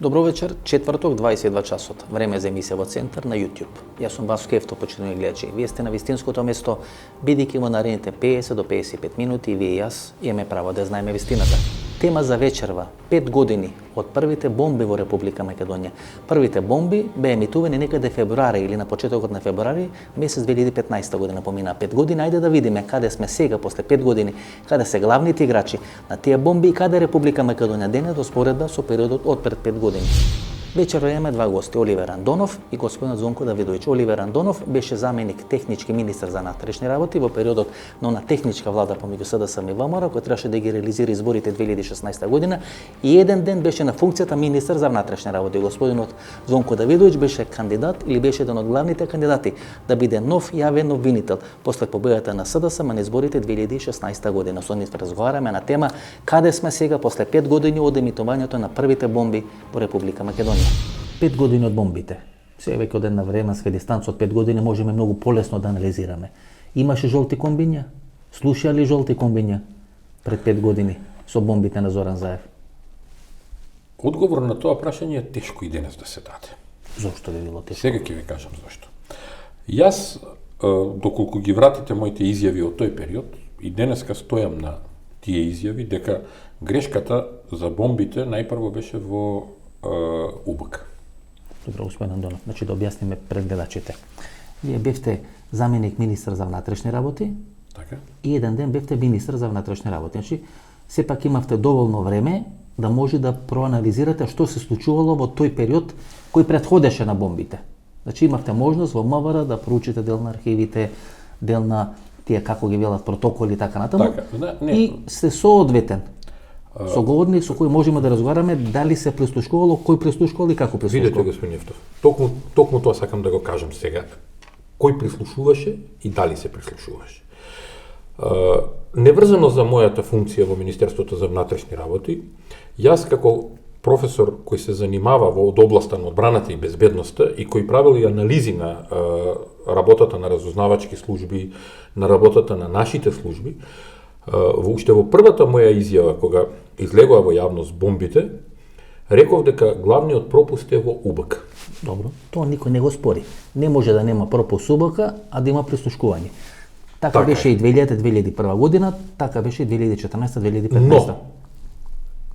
Добро вечер, четврток, 22 часот. Време за емисија во Центар на YouTube. Јас сум Васко Ефто, почитувани гледачи. Вие сте на вистинското место, бидејќи во наредните 50 до 55 минути вие и јас имаме право да знаеме вистината. Тема за вечерва, 5 години од првите бомби во Република Македонија. Првите бомби беа емитувани некаде февруари или на почетокот на февруари, месец 2015 година, помина 5 години. Ајде да видиме каде сме сега после 5 години, каде се главните играчи на тие бомби и каде е Република Македонија денес во споредба со периодот од пред 5 години. Вечерва имаме два гости, Оливер Андонов и господин Звонко Давидовиќ. Оливер Андонов беше заменик технички министар за внатрешни работи во периодот на она техничка влада помеѓу СДСМ и ВМРО, кој требаше да ги реализира изборите 2016 година, и еден ден беше на функцијата министар за внатрешни работи. Господинот Звонко Давидовиќ беше кандидат или беше еден од главните кандидати да биде нов јавен обвинител после победата на СДСМ на изборите 2016 година. Со нив разговараме на тема каде сме сега после 5 години од емитувањето на првите бомби во Република Македонија. 5 години од бомбите. Сега веќе од една временска дистанца од 5 години можеме многу полесно да анализираме. Имаше жолти комбиња? Слушаа ли жолти комбиња пред 5 години со бомбите на Зоран Заев? Одговор на тоа прашање е тешко и денес да се даде. Зошто би било тешко? Сега ќе ви кажам зашто. Јас, доколку ги вратите моите изјави од тој период, и денеска стојам на тие изјави дека грешката за бомбите најпрво беше во УБК. Добро, господин Андонов, значи да објасниме пред гледачите. Вие бевте заменик министар за внатрешни работи, Така? и еден ден бевте министар за внатрешни работи. Значи, сепак имавте доволно време да може да проанализирате што се случувало во тој период кој претходеше на бомбите. Значи, имавте можност во МВР да проучите дел на архивите, дел на тие како ги велат протоколи и така натаму. Така, не. И сте соодветен соговорник со кој можеме да разговараме дали се прислушкувало, кој прислушкувал и како прислушкувал. Видете, господин Ефтов, токму тоа сакам да го кажам сега. Кој прислушуваше и дали се прислушуваше. Неврзано за мојата функција во Министерството за внатрешни работи, јас како професор кој се занимава во областа на одбраната и безбедноста и кој правил и анализи на работата на разузнавачки служби, на работата на нашите служби, уште во првата моја изјава кога излегува во јавност бомбите, реков дека главниот пропуст е во УБК. Добро, тоа никој не го спори. Не може да нема пропуст УБК, а да има прислушкување. Така беше и 2000-2001 година, така беше и 2014-2015. Но,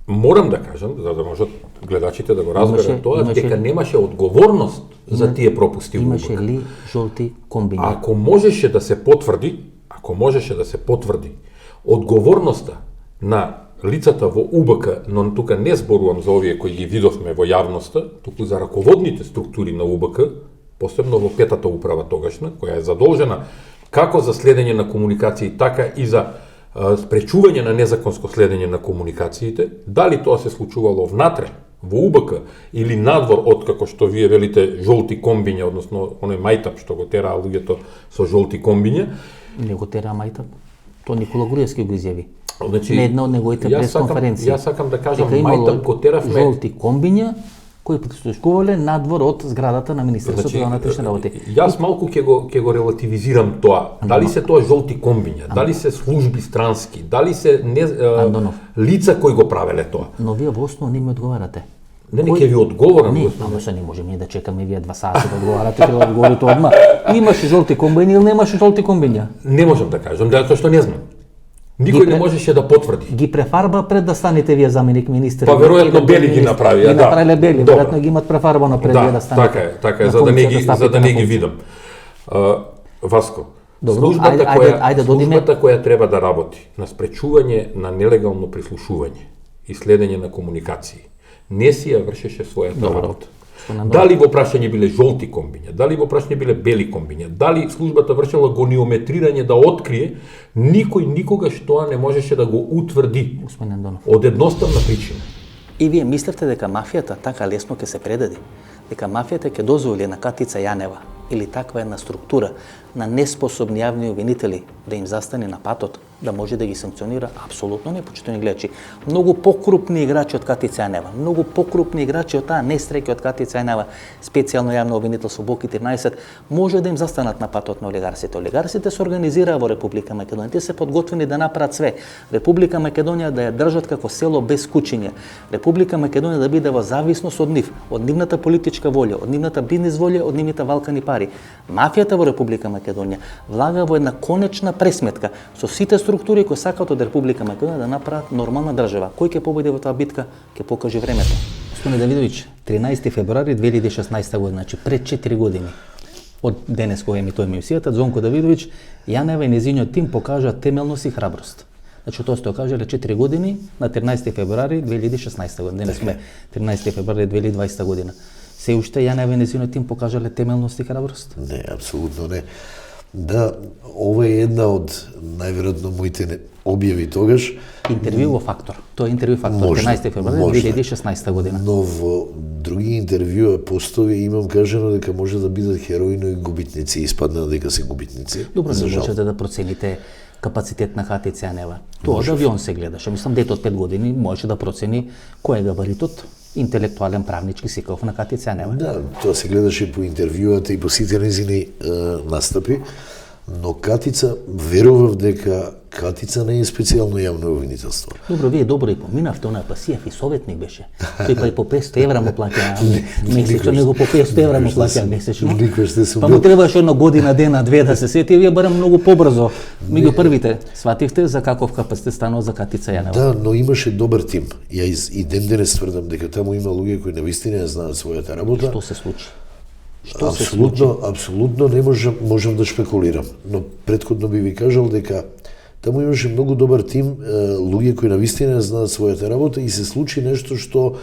морам да кажам, за да можат гледачите да го разберат тоа, дека немаше одговорност за тие пропусти во УБК. Имаше ли жолти комбини? Ако можеше да се потврди одговорноста на лицата во УБК, но тука не зборувам за овие кои ги видовме во јавноста, туку за раководните структури на УБК, посебно во петата управа тогашна, која е задолжена како за следење на комуникации, така и за спречување на незаконско следење на комуникациите, дали тоа се случувало внатре, во УБК, или надвор од, како што вие велите, жолти комбиња, односно оној мајтап што го тераа луѓето со жолти комбиња. Не го тераа мајтап. Тоа Никола Груевски го изјави. Значи, на една од неговите пресконференции. Јас сакам да кажам, мајтап го теравме жолти комбиња кои прислушкувале надвор од зградата на Министерството за внатрешни работи. Јас малку ќе го релативизирам тоа. Дали се тоа жолти комбиња, дали се служби странски, дали се лица кои го правеле тоа. Но вие во основа не ми одговарате. Не ќе ви одговорам. Не, ама се не можеме да чекаме вие 2 сати да одговарате, треба да одговорите одма. Имаше жолти комбиња или немаше жолти комбиња? Не можам да кажам, затоа што не знам. Никој не можеше да потврди. Ги префарба пред да станете вие заменик министер. Па веројатно бели ги направи, да. Ги направиле бели, веројатно ги имат префарбано пред вие да станете. Така е, за да не ги видам. Васко, добро, службата која треба да работи на спречување на нелегално прислушување и следење на комуникации, не си ја вршеше својата работа. Дали во прашање биле жолти комбиња, дали во прашање биле бели комбиња, дали службата вршела гониометрирање да открие, никој никогаш тоа не можеше да го утврди. Од едноставна причина. И вие мислевте дека мафијата така лесно ќе се предади? Дека мафијата ќе дозволи на Катица Јанева или таква една структура на неспособни јавни обвинители да им застане на патот, да може да ги санкционира? Апсолутно не, почитувани гледачи. Многу покрупни играчи од Катица Јанева, многу покрупни играчи од таа нестреќа од Катица Јанева, специјално јавно обвинителство Боки 13, може да им застанат на патот на олигарсите. Олигарсите се организираа во Република Македонија, те се подготвени да направат све. Република Македонија да ја држат како село без куќиња. Република Македонија да биде во зависност од нив, од нивната политичка волја, од нивната бизнис волја, од нивните валкани пари. Мафијата во Република Македонија влага во една конечна пресметка со сите структури кои сакаат од Република Македонија да направат нормална држава. Кој ќе победи во таа битка, ќе покаже времето. Господине Давидовиќ, 13 февруари 2016 година, значи пред 4 години од денес кога емитува емисијата, Зонко Давидовиќ, Јанева и незиниот тим покажа темелност и храброст. Значи тоа сте кажале 4 години на 13 февруари 2016 година. Денес сме 13 февруари 2020 година. Се уште Јанева и незиниот тим покажале темелност и храброст? Не, апсолутно не. Да, ова е една од најверојатно моите објави тогаш. Интервју во Фактор. Тоа е интервју Фактор, 13 февруари 2016 година. Но во други интервјуа постови имам кажано дека може да бидат херои, но и губитници. Испадна дека се губитници. Добро, не можете да процените капацитет на Катица Јанева. Тоа од авион се гледаше. Мислам, дете од 5 години можеше да процени кој е габаритот интелектуален правнички сиков на Катица Јанева. Да, тоа се гледаше по интервјуата и по сите незини настапи, но Катица, верував дека Катица не е специјално јавно обвинителство. Добро, вие добро и поминавте, она Пасиев и советник беше. Тој па и по 500 евра му плаќа месечно, него по 500 евра му плаќа месечно. Па му требаше една година, дена, две да се сети, вие барем многу побрзо. Меѓу првите свативте за каков капацитет станува за Катица Јанева. Да, но имаше добар тим. Ја и ден денес тврдам дека таму има луѓе кои навистина ја знаат својата работа. Што се случи? Апсолутно не можам да шпекулирам, но претходно би ви кажал дека таму имаше многу добар тим, луѓе кои навистина знаат својата работа и се случи нешто што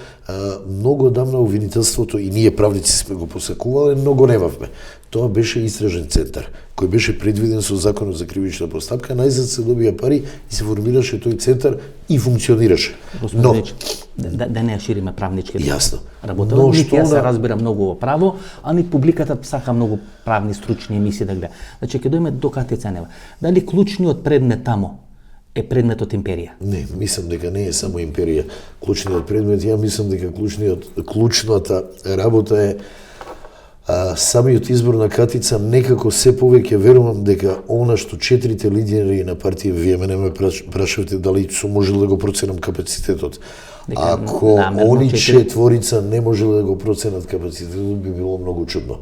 многу одамна обвинителството и ние правници сме го посакувале, но го немавме. Тоа беше истражен центар, кој беше предвиден со законот за кривична постапка, најзад се добија пари и се формираше тој центар и функционираше. Но да не ја шириме правнички. Јасно. Работа, но што ја се разбира многу во право, а ни публиката сака многу правни стручни емисии да гледа. Значи ќе дојме до Катица Јанева. Дали клучниот предмет таму е предметот империја? Не, мислам дека не е само империја. Клучниот предмет, ја мислам дека клучната работа е самиот избор на Катица. Некако се повеќе верувам дека она што 4 лидери на партија, вие мене ме прашавте дали сум можел да го проценам капацитетот. Ако они 4 не можеле да го проценат капацитетот, би било многу чудно.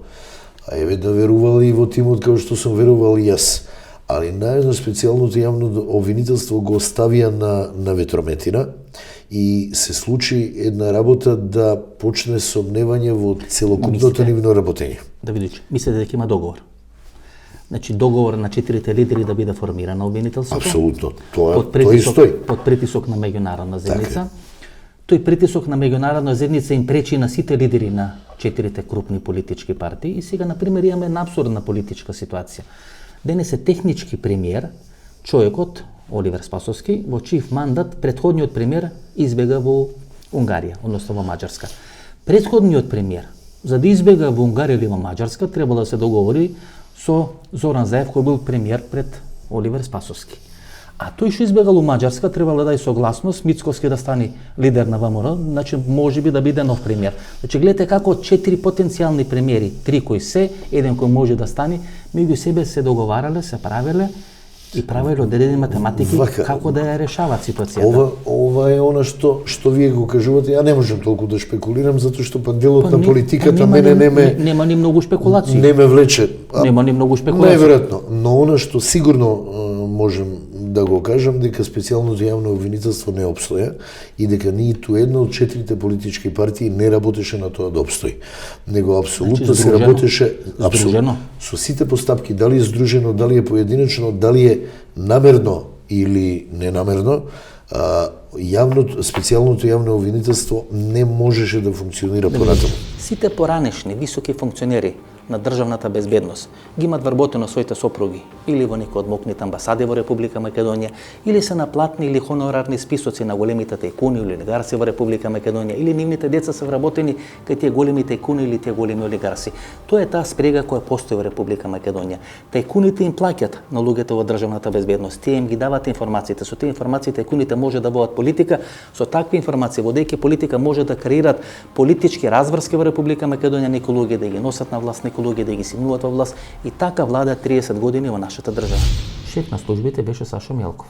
А еве да верували и во тимот како што сум верувал и јас. Али наедно специјалното јавно обвинителство го оставија на ветрометина и се случи една работа да почне сомневање во целокупното нивно работење. Да видиш, мислите дека има договор? Значи договор на 4 лидери да биде формирано обвинителството? Апсолутно. Тоа и стои. Под притисок на меѓународна заедница. Тој притисок на меѓународна заедница им пречи на сите лидери на 4 крупни политички партии и сега, например, имаме една абсурдна политичка ситуација. Денес е технички премиер, човекот Оливер Спасовски, во чиј мандат претходниот премиер избега во Унгарија, односно во Маđарска. Претходниот премиер, за да избега во Унгарија или во Маđарска, требало да се договори со Зоран Заев, кој бил премиер пред Оливер Спасовски. А тој што избегал у Маđарска требало да даде согласност Мицкоски да стане лидер на ВМРО, значи можеби да биде нов премиер. Значи гледате како 4 потенцијални премиери, 3 кои се, еден кој може да стане, меѓу себе се договарале, се правеле и правеле одредени математики како да ја решаваат ситуацијата. Ова е она што вие го кажувате, ја не можам толку да шпекулирам затоа што па делот на политиката мене нема ни многу шпекулации. Не ме влече. Нема ни многу шпекулации. Неверојатно, но она што сигурно можем да го кажам дека специјалното јавно обвинителство не обстоја и дека ниту една од 4 политички партии не работеше на тоа да обстои. Него апсолутно се работеше со сите постапки, дали е здружено, дали е поединечно, дали е намерно или ненамерно, специјалното јавно обвинителство не можеше да функционира понатаму. Сите поранешни високи функционери на државната безбедност ги имат вработено своите сопруги или во некои од мокните амбасади во Република Македонија, или се на платни или хонорарни списоци на големите тајкуни или олигарси во Република Македонија, или нивните деца се вработени кај тие големи тајкуни или тие големи олигарси. Тоа е таа спрега која постои во Република Македонија. Тајкуните им плаќат на луѓето во државната безбедност, тие им ги дават информациите, со тие информации тајкуните може да водат политика, со такви информации водејќи политика може да креират политички разврски во Република Македонија, некои луѓе да ги носат на власт, некои луѓе да ги симнуваат во власт, и така влада 30 години во нашата држава. Шеф на службите беше Сашо Мјалков.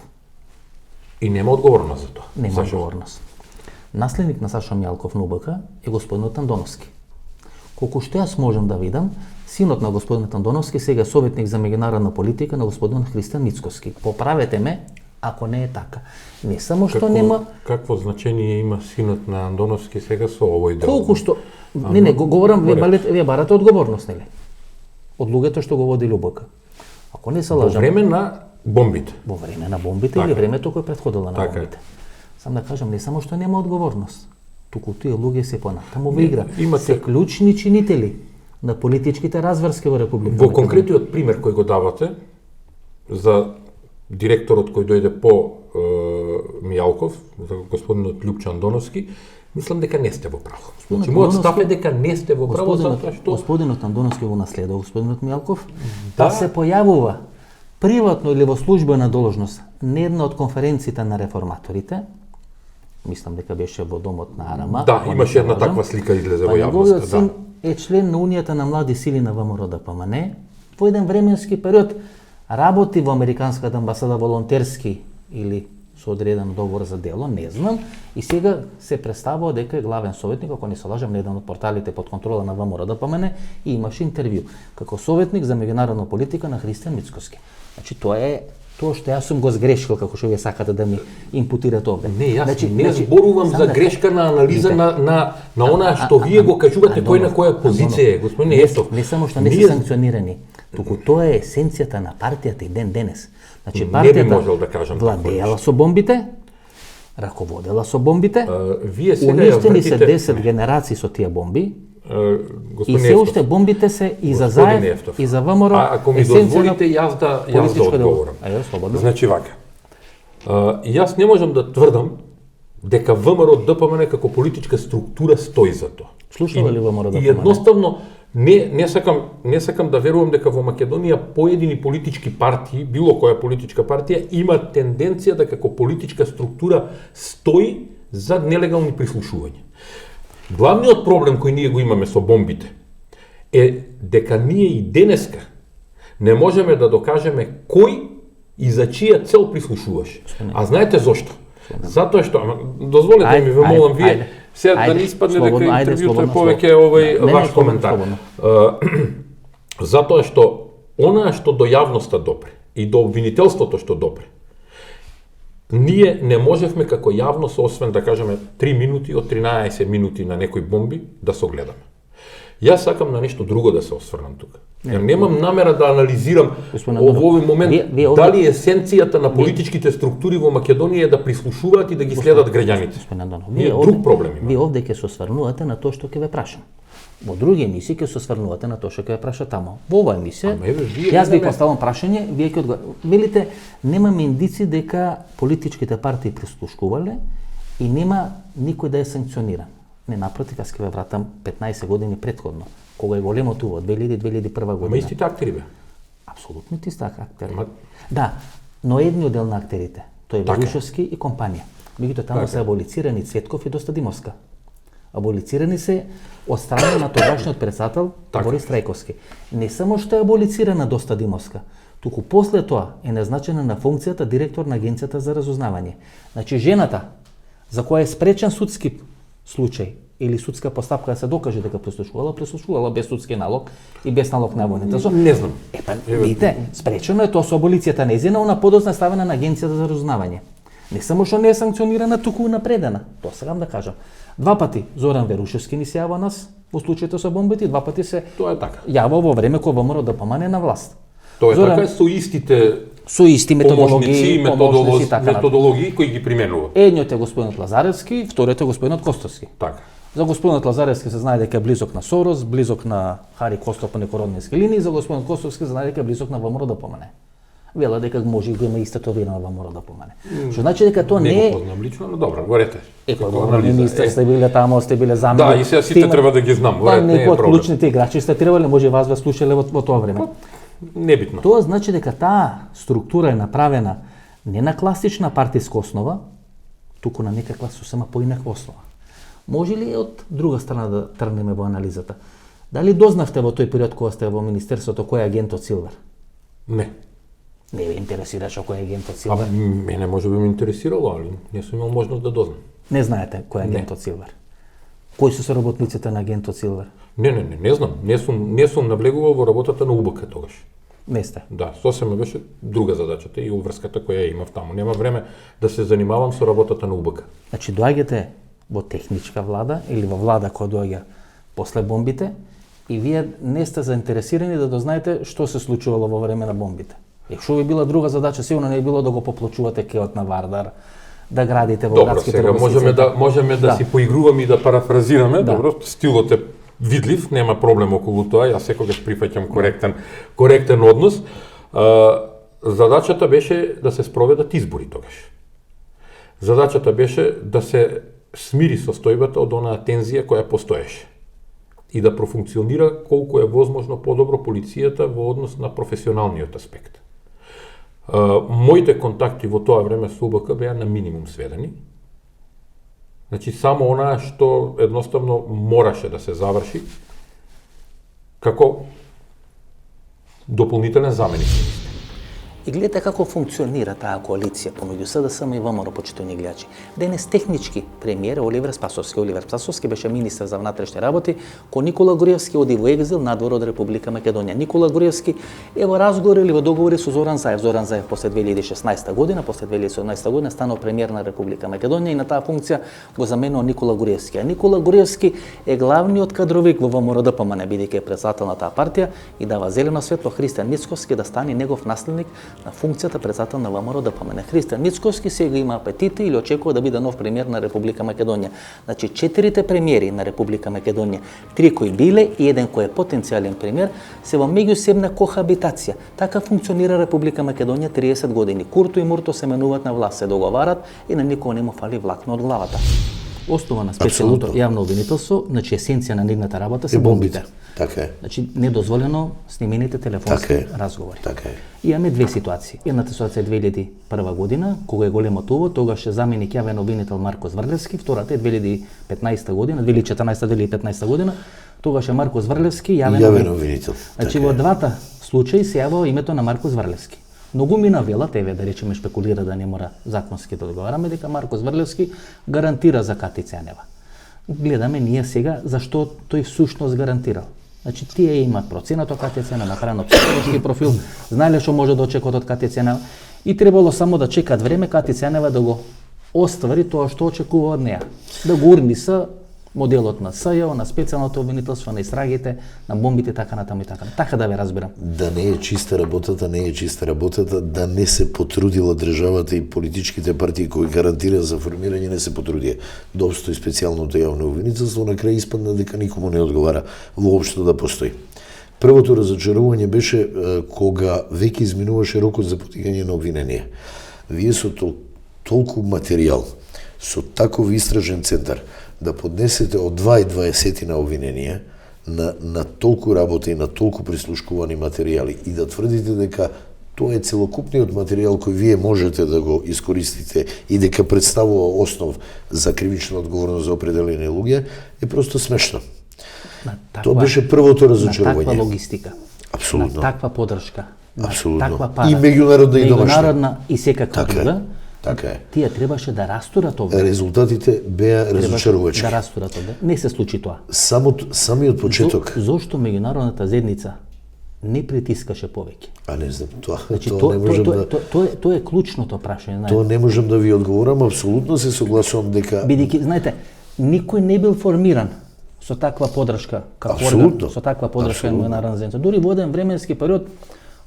И нема одговорност за тоа. Нема одговорност. Наследник на Сашо Мјалков на УБК е господинот Андоновски. Колку што јас можам да видам, синот на господинот Андоновски сега е советник за меѓународна политика на господинот Христијан Мицкоски. Поправете ме ако не е така. Не само што нема... Какво значение има синот на Андоновски сега со овој дел? Колку што... Не, говорам, вие барате одговорност, нели? Од луѓето што го водили УБК. Ако не се лажам... Во време на бомбите. Во време на бомбите или времето кој претходило на бомбите. Сам да кажам, не само што нема одговорност, туку тие луѓе се понатаму во игра. Се клучни чинители на политичките разврски во Република Македонија. Во конкретниот пример кој го давате за директорот кој дојде по Мјалков, за господинот Љупчо Андоновски, мислам дека не сте во право. Значи, мојот став е дека не сте во право, затоа што... Господинот Андоновски го наследува господинот Мјалков, да се појавува приватно или во службена должност на една од конференциите на реформаторите, мислам дека беше во домот на Арама. Да, имаше една таква слика излезе во јавноста. Син е член на Унијата на млади сили на ВМРО ДПМН. Во еден временски период работи во Американската амбасада волонтерски или со одреден договор за дело, не знам, и сега се представува дека е главен советник, ако не се лажам, на еден од порталите под контрола на ВМРО ДПМН, и имаше интервју како советник за меѓународна политика на Христијан Мицкоски. Значи тоа е тоа што јас сум го сгрешил, како што вие сакате да ми импутирате овде. Не, јас не зборувам за грешка на анализа на онаа што вие го кажувате кој на која позиција е, господин Естов. Не само што не се санкционирани, туку тоа е есенцијата на партијата и ден денес. Значи партијата владеела со бомбите, раководела со бомбите, уништени се 10 генерации со тие бомби, и се уште бомбите се и за ЗАЕВ, и за ВМРО. Ако ми дозволите, јас да одговорам. Значи вака, јас не можам да тврдам дека ВМРО ДПМН како политичка структура стои за тоа. Слушава ли ВМРО ДПМН? И едноставно не сакам да верувам дека во Македонија поедини политички партии, било која политичка партија, има тенденција да како политичка структура стои за нелегални прислушувања. Главниот проблем кој ние го имаме со бомбите е дека ние и денеска не можеме да докажеме кој и за чија цел прислушуваше. А знаете зошто? Затоа што, дозволете ми, ве молам, вие сега да не испадне дека интервјуто е повеќе ваш коментар. Затоа што онаа што до јавноста допре и до обвинителството што допре, ние не можевме како јавност, освен да кажеме 3 минути од 13 минути на некои бомби, да се огледаме. Јас сакам на нешто друго да се осврнам тука. Немам намера да анализирам овој момент дали есенцијата на политичките структури во Македонија е да прислушуваат и да ги следат граѓаните. Вие друг проблем има. Вие овде ќе се осврнувате на тоа што ќе ве прашам. Во други емисии ќе се осврнувате на тоа што ќе ве праша тамо. Во оваа емисија јас ви поставам прашање, вие ќе одговорите. Велите немаме индици дека политичките партии прислушкувале и нема никој да е санкциониран. Не, напротив, јас ќе ве вратам 15 години претходно, кога е големото во 2000-2001 година. Ама истите актери бе? Апсолутно истите актери. Да, но едниот дел на актерите, тој е Верушевски и компанија. Меѓутоа таму се аболицирани Цветков и Достадимовска. Аболицирани се од страна на тогашниот председател Борис Трајковски. Не само што е аболицирана Достадимовска, туку после тоа е назначена на функцијата директор на Агенцијата за разузнавање. Значи жената за која е спречен судски случај или судска постапка да се докаже дека прислушувала без судски налог и без налог на војната. Не знам. Видите, спречено е тоа со аболицијата нејзина, она подоцна ставена на Агенцијата за разузнавање. Не само што не е санкционирана, туку напредена. Тоа сакам да кажам. 2 пати Зоран Верушевски ни се јава нас во случаите со бомбите, 2 пати се јава во време кога ВМРО да помане на власт. Тоа е така со исти методологии, методологии кои ги применува. Едниот е господинот Лазаревски, вториот е господинот Костовски. Така. За господинот Лазаревски се знае дека е близок на Сорос, близок на Хари Костов по некороднински линии, за господинот Костовски се знае дека е близок на ВМРО ДПМН. Вела дека може го има истатовирано во ВМРО ДПМН. Што значи дека тоа не Не е... го познам лично, но добро, говорете. Министр сте биле тамо, сте биле заменик. Да, и сега сите треба да ги знам, говорете, не е некои од проблем. клучните играчи сте требале, може вас ве слушале во тоа време. Небитно. Тоа значи дека таа структура е направена не на класична партиска основа, туку на некаква сосема поинаква основа. Може ли од друга страна да тргнеме во анализата? Дали дознавте во тој период кога сте во Министерството кој е агентот Силвер? Не. Не ве интересираше кој е агентот А Силвер? мене може би ме интересирало, али не сум имал можност да дознам. Не знаете кој е агентот Силвер? Кои се работниците на агентот Силвер? Не знам. Не сум навлегувал во работата на УБК тогаш. Не сте. Да, сосема беше друга задачата и уврската која ја имав таму. Нема време да се занимавам со работата на УБК. Значи доаѓате во техничка влада или во влада која доаѓа после бомбите и вие не сте заинтересирани да дознаете што се случувало во време на бомбите. И што би била друга задача, сигурно не е било да го поплочувате кеот на Вардар, да градите во Добро, градските сега можеме да си поигруваме и да парафразираме, Да. добро, стилот е видлив, нема проблем околу тоа, јас секогаш прифаќам коректен однос. Задачата беше да се спроведат избори тогаш. Задачата беше да се смири состојбата од онаа тензија која постоеше и да профункционира колку е возможно подобро полицијата во однос на професионалниот аспект. Моите контакти во тоа време со УБК беа на минимум сведени. Значи, само онаа што едноставно мораше да се заврши како дополнителен заменик. И гледате како функционира таа коалиција помеѓу СДСМ и ВМРО, почитувани гледачи. Денес технички премиер Оливер Спасовски беше министер за внатрешни работи, ко Никола Груевски оди во екзил надвор од Република Македонија. Никола Груевски е во разговори или во договори со Зоран Заев. Зоран Заев после 2016 година, после 2017 година станал премиер на Република Македонија и на таа функција го заменува Никола Груевски. А Никола Груевски е главниот кадровик во ВМРО ДПМН, бидејќи е председател на таа партија и дава зелено светло Христијан Ницковски да стане негов наследник на функцијата председател на ВМРО ДПМН. Христијан Ницковски сега има апетити или очекува да биде нов премиер на Република Македонија. Значи 4 премиери на Република Македонија, 3 кои биле и еден кој е потенцијален премиер, се во меѓусебна кохабитација. Така функционира Република Македонија 30 години. Курто и Мурто се менуваат на власт, се договарат и на никој не му фали влакно од главата. Основа на специјалното јавно обвинителство, значи есенција на нивната работа се бомбите. Така е. Значи недозволено снимените телефонски разговори. Така е. Имаме две ситуации. Едната ситуација е 2001 година, кога е големот увод, тогаш е заменик јавен обвинител Марко Зврлевски, втората е 2015 година, 2014-2015 година, тогаш е Марко Зврлевски јавен обвинител. Значи во двата случаи се јавува името на Марко Зврлевски. Многу мина велат, еве да речеме шпекулира да не мора законски да одговараме, дека Марко Зврлевски гарантира за Кати Ценева. Гледаме ние сега зашто тој всушност гарантирал. Значи тие имаат проценато Кати Ценева, направено психолошки профил, знаеле што може да очекуваат од Кати Ценева и требало само да чекаат време Кати Ценева да го оствари тоа што очекува од неа. Да го урниса моделот на СЈО, на специјалното обвинителство, на истрагите, на бомбите, така натаму и така. Така да ве разбирам. Да не е чиста работата, да не се потрудила државата и политичките партии кои гарантираат за формирање не се потрудија. Да обстои специјалното јавно обвинителство, на крај испадна дека никому не одговара воопшто да постои. Првото разочарување беше кога веќе изминуваше рокот за потикање на обвинение. Вие со толку материјал, со таков истражен центар, да поднесете од 22 на обвиненија на толку работа и на толку прислушкувани материјали и да тврдите дека тоа е целокупниот материјал кој вие можете да го искористите и дека представува основ за кривична одговорност за определени луѓе, е просто смешно. Тоа беше првото разочарување. На таква логистика. Апсолутно. На таква подршка. Апсолутно. На таква пара. И меѓународна и домашна. Меѓународна и секаква друга. Така е. Тие требаше да растурат ова. Резултатите беа разочарувачки. Да растурат ова. Не се случи тоа. Самиот почеток. Зошто меѓународната заедница не притискаше повеќе? А не знам, тоа Значи, тоа не можам да тоа е клучното прашање, знаете. Тоа не можам да ви одговорам, апсолутно се согласувам дека бидејќи знаете, никој не бил формиран со таква подршка како орган, со таква подршка на меѓународна заедница. Дури во еден временски период,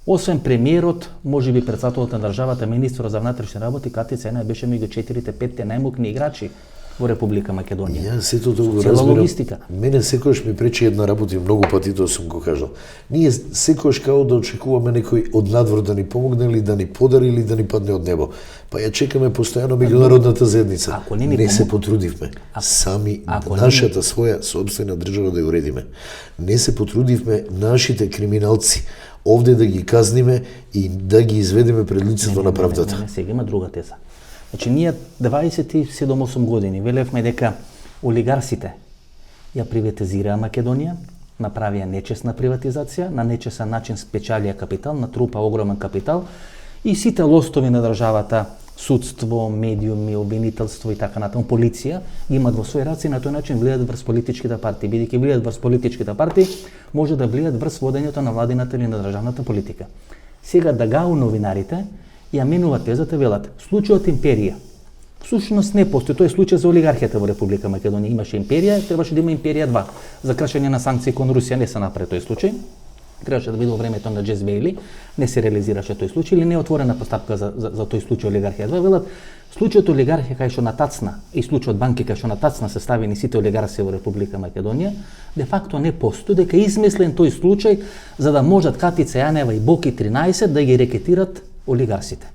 освен премиерот, можеби председателот на државата, министерот за внатрешни работи, Кати Ценева беше меѓу 4-5 најмокни играчи во Република Македонија. Ја сето тоа го Цела разбирам. логистика. Мене секогаш ми пречи една работа и многу пати тоа сум го кажал. Ние секогаш као да очекуваме некој од надвор да ни помогне или да ни подари или да ни падне од небо. Па ја чекаме постојано меѓународната заедница. Ако не ни се потрудивме сами нашата своја собствена држава да ја уредиме. Не се потрудивме нашите криминалци овде да ги казниме и да ги изведеме пред лицето на правдата. Не, сега има друга теза. Значи, ние 27-8 години велевме дека олигарсите ја приватизираа Македонија, направија нечесна приватизација, на нечесен начин спечалија капитал, натрупа огромен капитал и сите лостови на државата, судство, медиуми, обвинителство и така натаму, полиција, ги имат во своји раци и на тој начин влијаат врз политичките партии. Бидејќи влијаат врз политичките партии, може да влијаат врз водењето на владината или на државната политика. Сега ДГАУ новинарите ја менуваат тезата, велат, случајот империја. Всушност не постои, тој е случај за олигархијата во Република Македонија. Имаше империја, требаше да има империја 2. За кршење на санкции кон Русија не се направи тој случај. Требаше да биде во времето на Джез Бейли, не се реализираше тој случај или не е отворена постапка за тој случај олигархија 2. Велат, случајот олигархија кај што натацна и случајот банки кај што натацна се ставени сите олигарси во Република Македонија, де факто не постои, дека е измислен тој случај за да можат Катица Јанева и Боки 13 да ги рекетират олигарсите.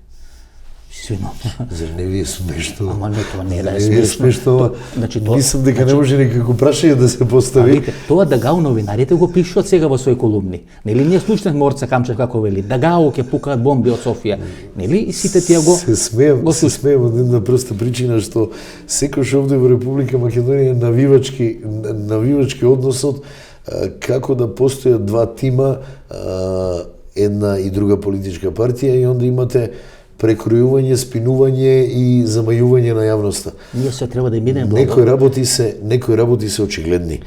Свино. Зар не ви е смешно? Ама не, тоа не е смешно. смешно. Значи, мислам дека не може никако прашање да се постави. Видите, тоа ДГАУ новинарите го пишуваат сега во своји колумни. Нели ние слушнавме Орце Камчев како вели, ДГАУ ќе пукаат бомби од Софија. Нели и сите тие го се смеам од една проста причина што секојаш овде во Република Македонија навивачки односот како да постојат два тима, една и друга политичка партија и онда имате прекројување, спинување и замајување на јавноста. Ние се треба да бидеме некои работи се очигледни.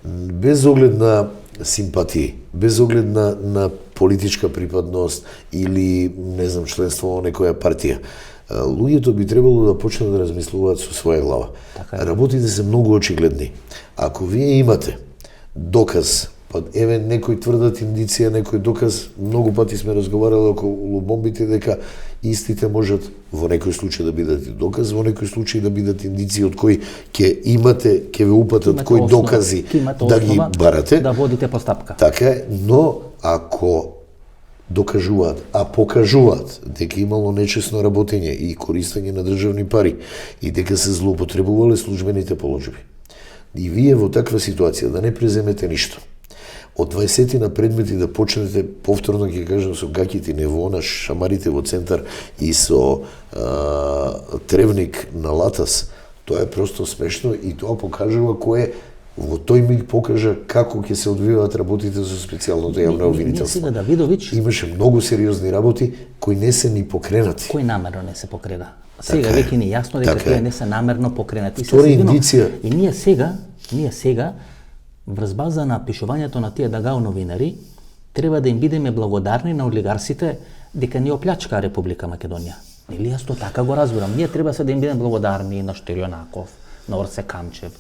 Без оглед на симпатии, без оглед на политичка припадност или не знам членство во некоја партија. Луѓето би требало да почнат да размислуваат со своја глава. Работите се многу очигледни. Ако вие имате доказ, па еве некој тврдат индиција, некој доказ, многу пати сме разговарали околу бомбите дека истите можат во некој случај да бидат и доказ, во некој случај да бидат индиции од кои ќе ве упатат кои докази да ги барате, да водите постапка. Така е, но ако докажуваат, а покажуваат дека имало нечесно работење и користење на државни пари и дека се злоупотребувале службените положби. И вие во таква ситуација да не преземете ништо, од 20 на предмети да почнете, повторно ќе кажам, со гаките невона, шамарите во центар и со тревник на латас, тоа е просто смешно и тоа покажува кој во тој миг покажа како ќе се одвиваат работите со специјалното јавно обвинителство. Сега Давидовиќ Имаше многу сериозни работи кои не се ни покренати. Кој намерно не се покрена? Сега веќе ни јасно дека тие не се намерно покренати. Втора индиција. И ние сега врз база на пишувањето на тие ДГАУ новинари, треба да им бидеме благодарни на олигарсите дека ни оплячкаа Република Македонија. Нели јас тоа така го разбирам. Ние треба се да им бидеме благодарни на Штирјонаков, на Орце Камчев,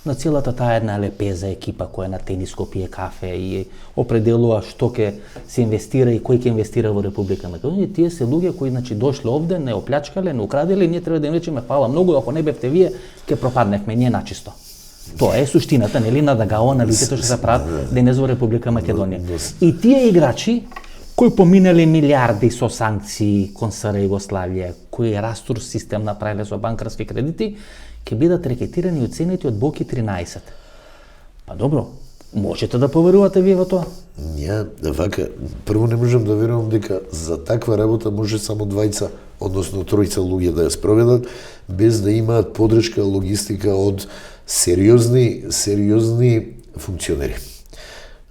на целата таа една лепеза екипа која на тениско пие кафе и определува што ќе се инвестира и кој ќе инвестира во Република Македонија. Тие се луѓе кои дошле овде, не оплячкале, не украделе, ние треба да им речеме фала многу, ако не бевте вие, ќе пропадневме ние начисто. Тоа е суштината, нели, на ДГАУ анализите што се прават денес во Република Македонија. И тие играчи кои поминале милиарди со санкции кон СР Југославија, кои растур систем направиле со банкарски кредити, ќе бидат рекетирани и оценети од Боки 13. Па добро, можете да поверувате вие во тоа? Ја, вака, прво не можам да верувам дека за таква работа може само двајца, односно тројца луѓе да ја спроведат, без да имаат подршка, логистика од сериозни функционери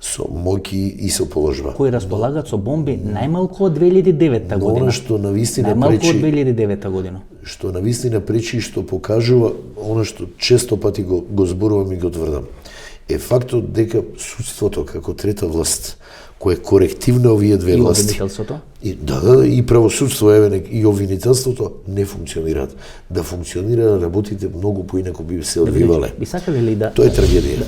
со моки и со положба. Кои располагат со бомби најмалку од 2009 година. Она што навистина најмалку од 2009 година. Што навистина пречи и што покажува она што често пати го зборувам и го тврдам. Е фактот дека судството како трета власт, кој е коректив на овие две власти. И обвинителството? И правосудство, и обвинителството не функционираат. Да функционира работите многу поинаку би се одвивале. Би сакале ли да... Тоа е трагедија.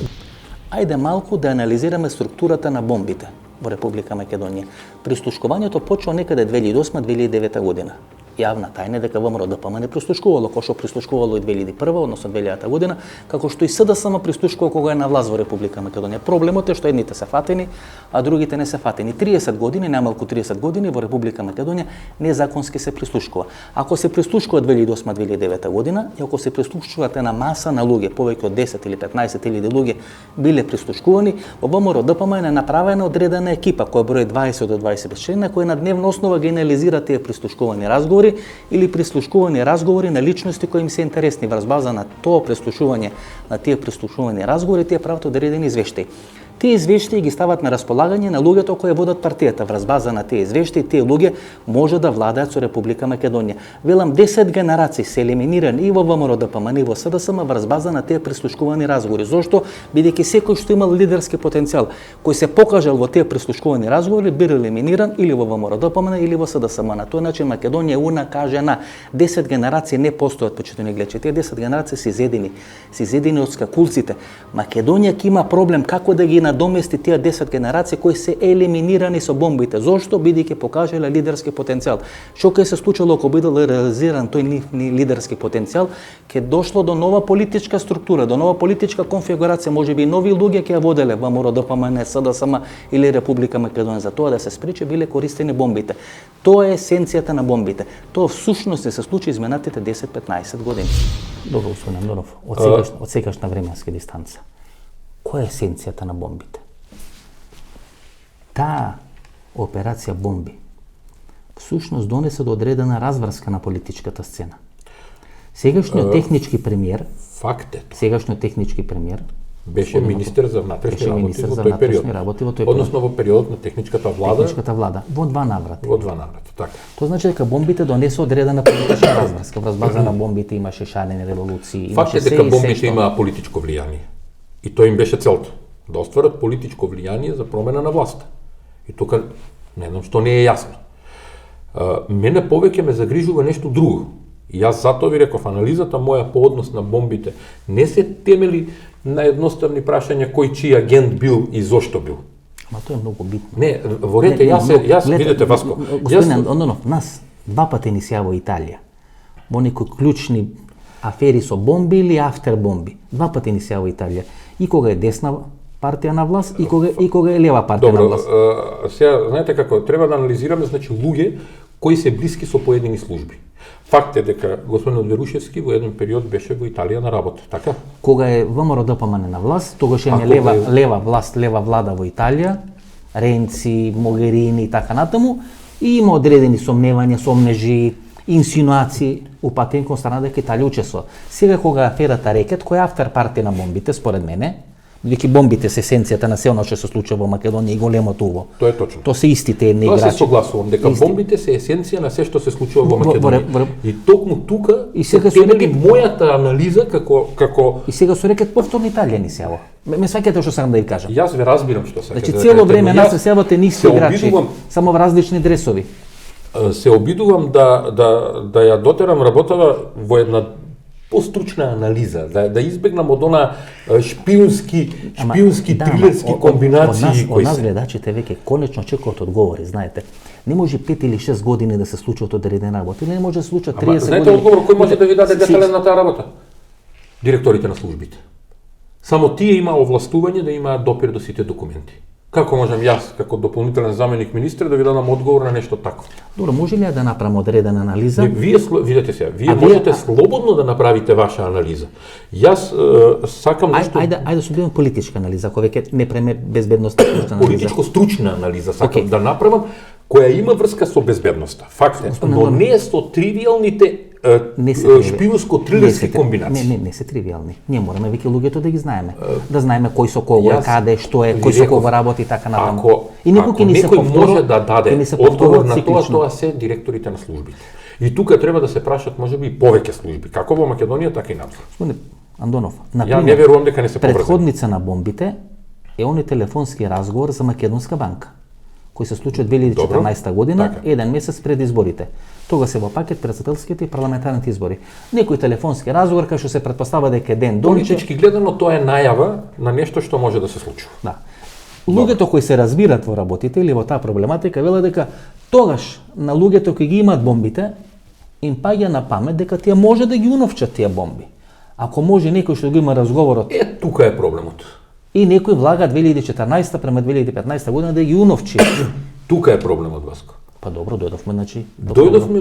Ајде малку да анализираме структурата на бомбите во Република Македонија. Прислушкувањето почна некаде 2008-2009 година. јавна тајна дека ВМРО ДПМН не прислушкувало, кој што прислушкувало и 2001, односно 2000 година, како што и СДСМ прислушкува кога е на власт во Република Македонија. Проблемот е што едните се фатени, а другите не се фатени. 30 години, најмалку 30 години во Република Македонија незаконски се прислушкува. Ако се прислушкува 2008-2009 година, и ако се прислушкуваат една маса на луѓе, повеќе од 10 или 15 или луѓе биле прислушкувани, во ВМРО ДПМН е направена одредена екипа која брои 20 до 25 члена, која на дневна основа ги анализира тие прислушкувани разговори или прислушкувани разговори на личности кои им се интересни. Врз база на тоа прислушување, на тие прислушувани разговори, тие прават одредени извештаи. Тие извештаи ги стават на располагање на луѓето кои водат партијата. Врз база на тие извештаи, тие луѓе може да владеат со Република Македонија. Велам, 10 генерации се елиминирани и во ВМРО ДПМН и во СДСМ врз база на тие прислушкувани разговори. Зошто? Бидејќи секој што имал лидерски потенцијал, кој се покажал во тие прислушкувани разговори, бил елиминиран или во ВМРО ДПМН или во СДСМ. На тој начин Македонија е унакажена. 10 генерации не постојат, почитувани гледачи. Тие 10 генерации се изедени од скакулците. Македонија ќе има проблем како да ги надомести тие 10 генерации кои се елиминирани со бомбите. Зошто? Бидејќи покажале лидерски потенцијал. Што ќе се случило ако бидел реализиран тој лидерски потенцијал? Ќе дошло до нова политичка структура, до нова политичка конфигурација, можеби нови луѓе ќе ја воделе ВМРО ДПМН, СДСМ или Република Македонија. За тоа да се спречи биле користени бомбите. Тоа е есенцијата на бомбите. Тоа всушност се случи изминатите 10-15 години. Добро, господин Андонов, од сегашна временска дистанца. Која е есенцијата на бомбите? Таа операција бомби всушност донесе до одредена разврска на политичката сцена. Сегашниот технички премиер, беше министер за внатрешни работи во тој период. Односно во периодот на техничката влада. Во два наврата. Така. Тоа значи дека бомбите донесе одредена политичка разврска. Врз база на бомбите имаше шарени револуции, Факт е дека бомбите имаа политичко влијание. И тоа им беше целта, да остварат политичко влијание за промена на власта. И тука не знам што не е јасно. Мене повеќе ме загрижува нешто друго. И јас затоа ви реков, анализата моја по однос на бомбите не се темели на едноставни прашања кој чиј агент бил и зошто бил. Ама тоа е многу битно. Не, во рете, јас видете, Васко. Господин Андонов, нас два пати ни се јава Италија. Во некои клучни афери со бомби или афтер бомби. Два пати ни се јава Италија. И кога е десна партија на власт и кога е лева партија на власт. Сега, знаете како, треба да анализираме, значи, луѓе кои се блиски со поедини служби. Факт е дека господин Верушевски во еден период беше во Италија на работа, така? Кога е ВМРО ДПМН на власт, тогаш е лева влада во Италија, Ренци, Могерини и така натаму, и има одредени сомневања, сомнежи, инсинуации упатени кон страна дека Италија учествува. Сега кога аферата Рекет, која е автор партија на бомбите, според мене, бидејќи бомбите се есенцијата на се оно што се случува во Македонија и големото уво. Тоа е точно. Тоа се истите едни играчи. Тоа се согласувам дека бомбите се есенција на се што се случува во Македонија. И токму тука се темели мојата анализа како И сега со Рекет повторно Италија ни се јава. Ме сваќате што сакам да ви кажам. Јас ве разбирам што сакате. Значи цело време нас се јавате нисти играчи, само во различни дресови. Се обидувам да ја дотерам работава во една постручна анализа, да избегнам од она шпиунски трилерски комбинации кои се. Од нас гледачите веќе конечно чекаат одговори, знаете. Не може 5 или 6 години да се случат одредени работи, не може да се случат 30 години. Знаете одговор кој може да ви даде детален на таа работа? Директорите на службите. Само тие имаа овластување да имаат допир до сите документи. Како можам јас, како дополнителен заменик министер, да ви дадам одговор на нешто такво? Добро, може ли да направам одредена анализа? Вие видете сега, вие можете слободно да направите ваша анализа. Јас сакам нешто... Ајде да собиме политичка анализа, ако веќе не преме безбедностна анализа. Политичко-стручна анализа сакам да направам, која има врска со безбедноста. Факт е, но не со тривиалните шпиунско-трилерски комбинации. Не се тривиални. Ние мораме веќе луѓето да ги знаеме. Да знаеме кој со кого е, каде, што е, кој со кого работи и така натаму. И ако некој може да даде одговор на тоа се директорите на службите. И тука треба да се прашат можеби и повеќе служби, како во Македонија, така и надвор. Господине Андонов, ја не верувам дека не се поврзани. Претходница на бомбите е оној телефонски разговор за Македонска банка, кој се случи од 2014 година, така. Еден месец пред изборите. Тога се во пакет председателските и парламентарните избори. Некој телефонски разговор кај што се претпоставува дека ден Дончев... Политички гледано тоа е најава на нешто што може да се случи. Да. Луѓето кои се разбират во работите или во таа проблематика велат дека тогаш на луѓето кои ги имаат бомбите им паѓа на памет дека тие може да ги уновчат тие бомби. Ако може некој што го има разговорот Тука е проблемот. и некој влага 2014 према 2015 година да ги уновчи. Тука е проблемот, Васко. Па добро, дојдовме, значи. Дојдовме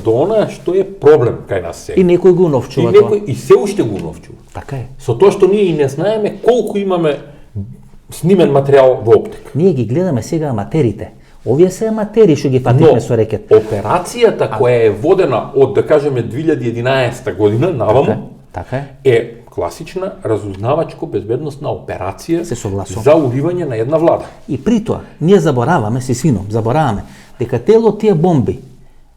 до она што е проблем кај нас сега. И некој го И уновчува некој и се уште го уновчува. Така е. Со тоа што ние и не знаеме колку имаме снимен материјал во оптик. Ние ги гледаме сега аматерите. Овие се аматери што ги фативме со рекет. Операцијата која е водена од, да кажеме, 2011 година наваму, Така е. е класична разузнавачко-безбедносна операција Се согласувам. за уривање на една влада. И при тоа, ние забораваме, се свином, забораваме, дека тело тие бомби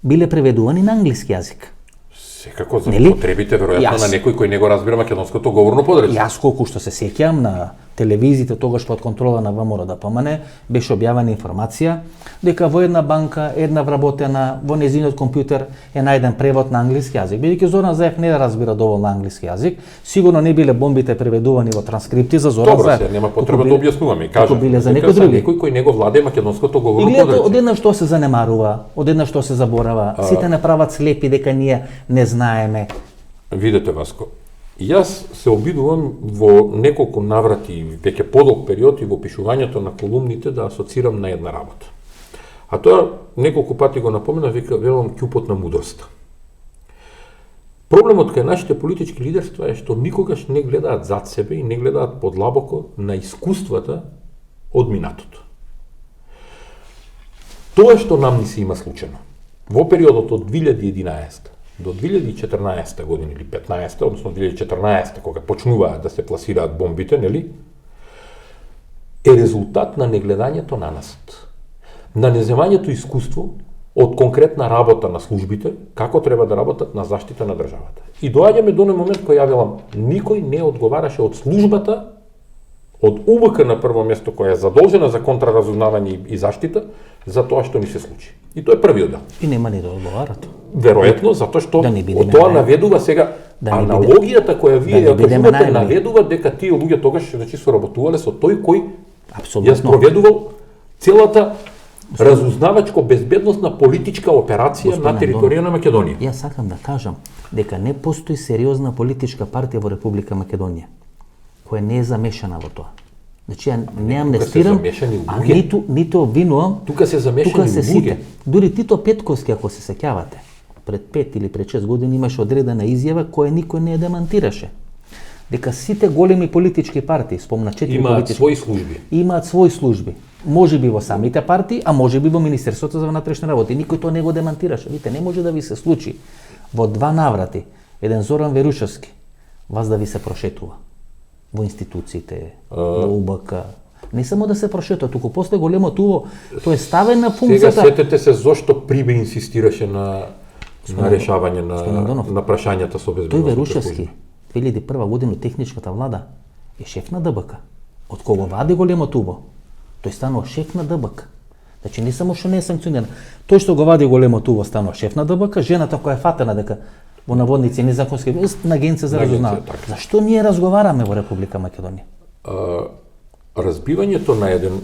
биле преведувани на англиски јазик. Секако за Нели? потребите, веројатно, Јас. на некој кој не го разбира македонското говорно подречје. Јас колку што се сеќам на телевизиите тогаш под контрола на ВМРО ДПМН беше објавена информација дека во една банка, една вработена, во незиниот компјутер е најден превод на англиски јазик. Бидејќи Зоран Заев не разбира доволно англиски јазик, сигурно не биле бомбите преведувани во транскрипти за Зоран Добро, Заев. се нема туку потреба да биле- објаснуваме и туку кажам. биле за дека некој за други. некој кој не го владее македонското И говорно гледате, подречје. одеднаш што се занемарува, одеднаш што се заборава, сите не прават слепи дека ние не знаеме. Видете, Васко, јас се обидувам во неколку наврати, веќе подолг период и во пишувањето на колумните да асоцирам на една работа. А тоа неколку пати го напомена, велам ќупот на мудроста. Проблемот кај нашите политички лидерства е што никогаш не гледаат зад себе и не гледаат подлабоко на искуствата од минатото. Тоа што нам ни се има случено во периодот од 2011 до 2014 година или 15, односно 2014 кога почнуваат да се пласираат бомбите, нели? Е резултат на негледањето на нас. На неземањето искуство од конкретна работа на службите, како треба да работат на заштита на државата. И доаѓаме до оној момент кој ја велам, никој не одговараше од службата, од УБК на прво место која е задолжена за контраразузнавање и заштита, за тоа што ни се случи. И тоа е првиот дел. И нема ни да одговарат. Веројатно, затоа што Да не бидеме од тоа наивни. наведува сега Да не аналогијата која вие да не ја бидеме кажувате, наивни. наведува дека тие луѓе тогаш значи соработувале со тој кој ја Апсолутно. спроведувал целата разузнавачко-безбедносна политичка операција на Господин територија на Македонија. Јас сакам да кажам дека не постои сериозна политичка партија во Република Македонија која не е замешана во тоа. Значи ја не амнестирам, замешани а луѓе. ниту обвинувам. Тука се замешани Тука се луѓе. сите. Дури Тито Петковски, ако се сеќавате, пред 5 или пред 6 години имаше одредена изјава која никој не ја демантираше. Дека сите големи политички партии, спомна 4 Имаат политички, своји служби. имаат своји служби. Може би во самите партии, а може би во Министерството за внатрешни работи. Никој тоа не го демантираше. Видите, не може да ви се случи во 2 наврати еден Зоран Верушевски вас да ви се прошетува во институциите, во УБК. Не само да се прошетува, туку после големо туво, тој е ставен на Сега функцијата. сетете се зошто Прибе инсистираше на решавање Господин Андонов, на прашањата со Тој безбедносните Верушевски, служби. 2001 година техничката влада е шеф на ДБК. Од кого вади големо туво, тој станува шеф на ДБК. Значи не само што не е санкциониран, тој што го вади големо туво станува шеф на ДБК, жената која е фатена дека во наводници незаконски на агенција за На агенција, разузнавање. така. Зашто ние разговараме во Република Македонија? Разбивањето на еден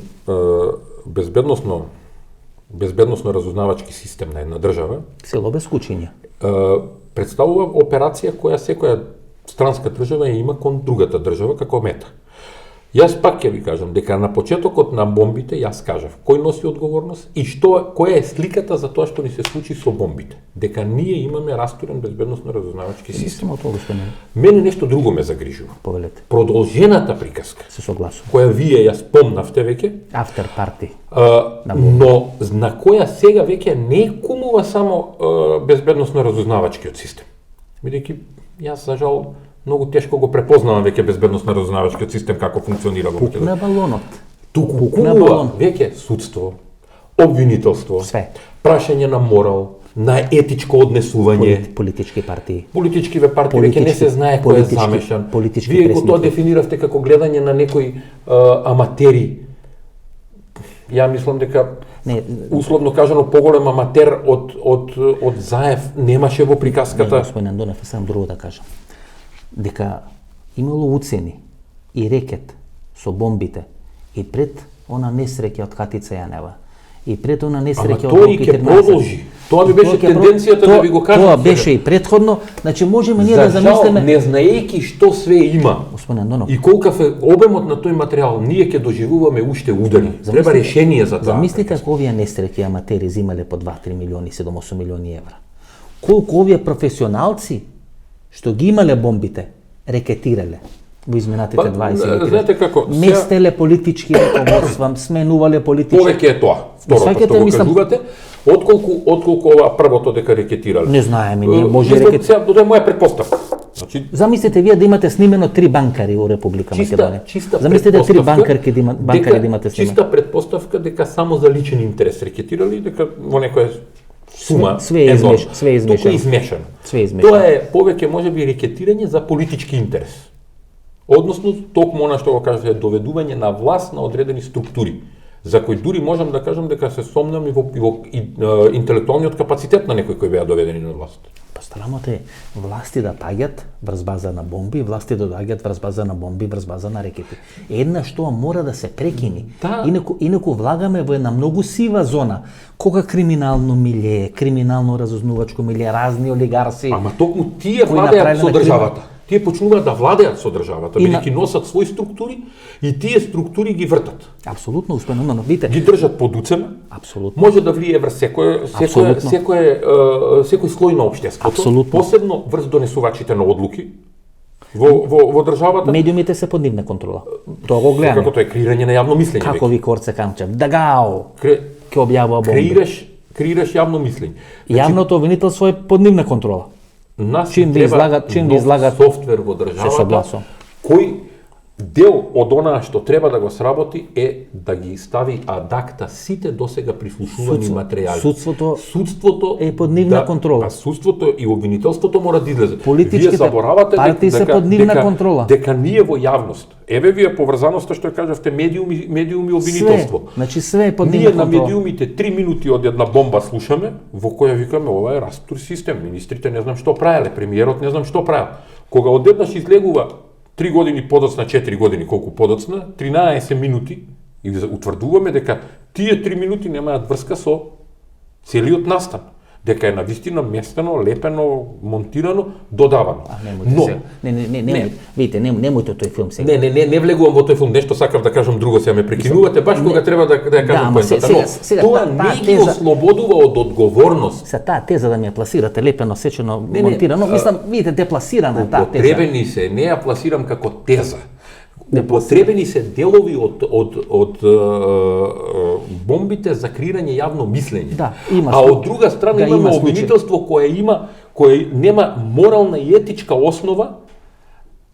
безбедносно разузнавачки систем на една држава Село без кучиња. представува операција која секоја странска држава ја има кон другата држава како мета. Јас пак ќе ви кажам дека на почетокот на бомбите јас кажав кој носи одговорност и која е сликата за тоа што ни се случи со бомбите. Дека ние имаме растурен безбедносно разузнавачки систем. Само тоа, господин, Мене нешто друго ме загрижува. повелете. Продолжената приказка Се согласувам. која вие ја спомнавте веќе, Афтер парти. но на која сега веќе не кумува само безбедносно разузнавачкиот систем. Бидејќи јас за жал многу тешко го препознавам веќе безбедносно разузнавачкиот систем како функционира во Македонија. На балонот. Туку Пукна кумува балон. веќе судство, обвинителство, Све. прашање на морал, на етичко однесување. Политички партии. Политичкиве партии веќе не се знае кој е политички- замешан. политички Вие го тоа пресмисли. дефиниравте како гледање на некои аматери. Ја мислам дека Не, условно кажано поголем аматер од Заев немаше во не, приказката. господин Андонев, сам друго да кажам. Дека имало уцени и рекет со бомбите и пред она несреќа од Катица Јанева И пред она Ама несреќа од тој Блок ќе 14. продолжи. Тоа ми беше тенденцијата да ви го кажам. Тоа сега. беше и претходно, значи можеме ние За да жал, замислиме. не знаејќи што све има Господин Донов, и колкав е обемот на тој материјал, ние ќе доживуваме уште удари. Треба решение за тоа. Замислите ако овие несреќи аматери земале по 2-3 милиони, 7-8 милиони евра. Колку овие професионалци што ги имале бомбите, рекетирале во изминатите 20 години. Знаете како, местеле политички раководства, сменувале политички. повеќе е тоа. Второто Сваќате, што го мислам- кажувате, отколку ова првото дека рекетирале. Не знаеме, ние може Мислам, рекет... сега, тоа е моја предпоставка. Значи, Замислите вие да имате снимено 3 банкари во Република Македонија. чиста Замислите 3 предпоставка банкарки да имате снимено. Чиста предпоставка дека само за личен интерес рекетирали, дека во некоја сума Све е енормна. све е измешано. Туку е измешано. Све е измешано. Тоа е повеќе можеби рекетирање за политички интерес. Односно, токму она што го кажете, доведување на власт на одредени структури, за кои дури можам да кажам дека се сомнам и во интелектуалниот капацитет на некои кои беа доведени на власт. Постарамото е власти да паѓат врз база на бомби, власти да доаѓаат врз база на бомби, врз база на рекети. Еднаш тоа мора да се прекини. Да. Инаку влагаме во една многу сива зона. Кога криминално милие, криминално разузнувачко милие, разни олигарси. Ама токму тие кои владеат направиле со на државата. Тие почнуваат да владеат со државата, И на- бидејќи носат своји структури и тие структури ги вртат. Апсолутно успено, но видите, Ги држат под уцема. апсолутно. Може да влие врз Апсолутно. секој слој на општеството, Апсолутно. посебно врз донесувачите на одлуки во државата. Медиумите се под нивна контрола. Тоа го гледаме. Како тоа е креирање на јавно мислење. Како веќе. ви Корце Камчев, дагао, Кре- ќе објавува бомби. Креираш јавно мислење. Јавното обвинителство е под нивна контрола. Нас Чим ни ви треба излагат нов софтвер во државата, согласувам. кој дел од онаа што треба да го сработи е да ги стави адакта сите досега прислушувани материјали. Судството е под нивна контрола. А судството и обвинителството мора да излезе. Политичките Вие заборавате партии се под нивна контрола. Дека ние во јавност, еве вие поврзаноста што ја кажавте медиуми обвинителство. Све, значи све е под Ние нивна на контрола. медиумите 3 минути од една бомба слушаме, во која викаме ова е растур систем, министрите не знам што правеле, премиерот не знам што правел. Кога одеднаш излегува 3 години подоцна, 4 години колку подоцна, 13 минути и утврдуваме дека тие 3 минути немаат врска со целиот настан. Дека е навистина местено, лепено, монтирано, додавано. Немојте сега. Не, видите, немојте тој филм сега. Не влегувам во тој филм, нешто сакав да кажам друго, сега ме прекинувате баш кога треба да ја кажам ама поентата. сега, Тоа таа не ги теза- ослободува од одговорност. Се таа теза да ми ја пласирате лепено, сечено, монтирано, мислам, видите, депласирана таа теза. Употребени се, не ја пласирам како теза. Употребени се делови од бомбите за креирање јавно мислење. Да, има а случај. од друга страна Да, имаме има случај. обвинителство кое нема морална и етичка основа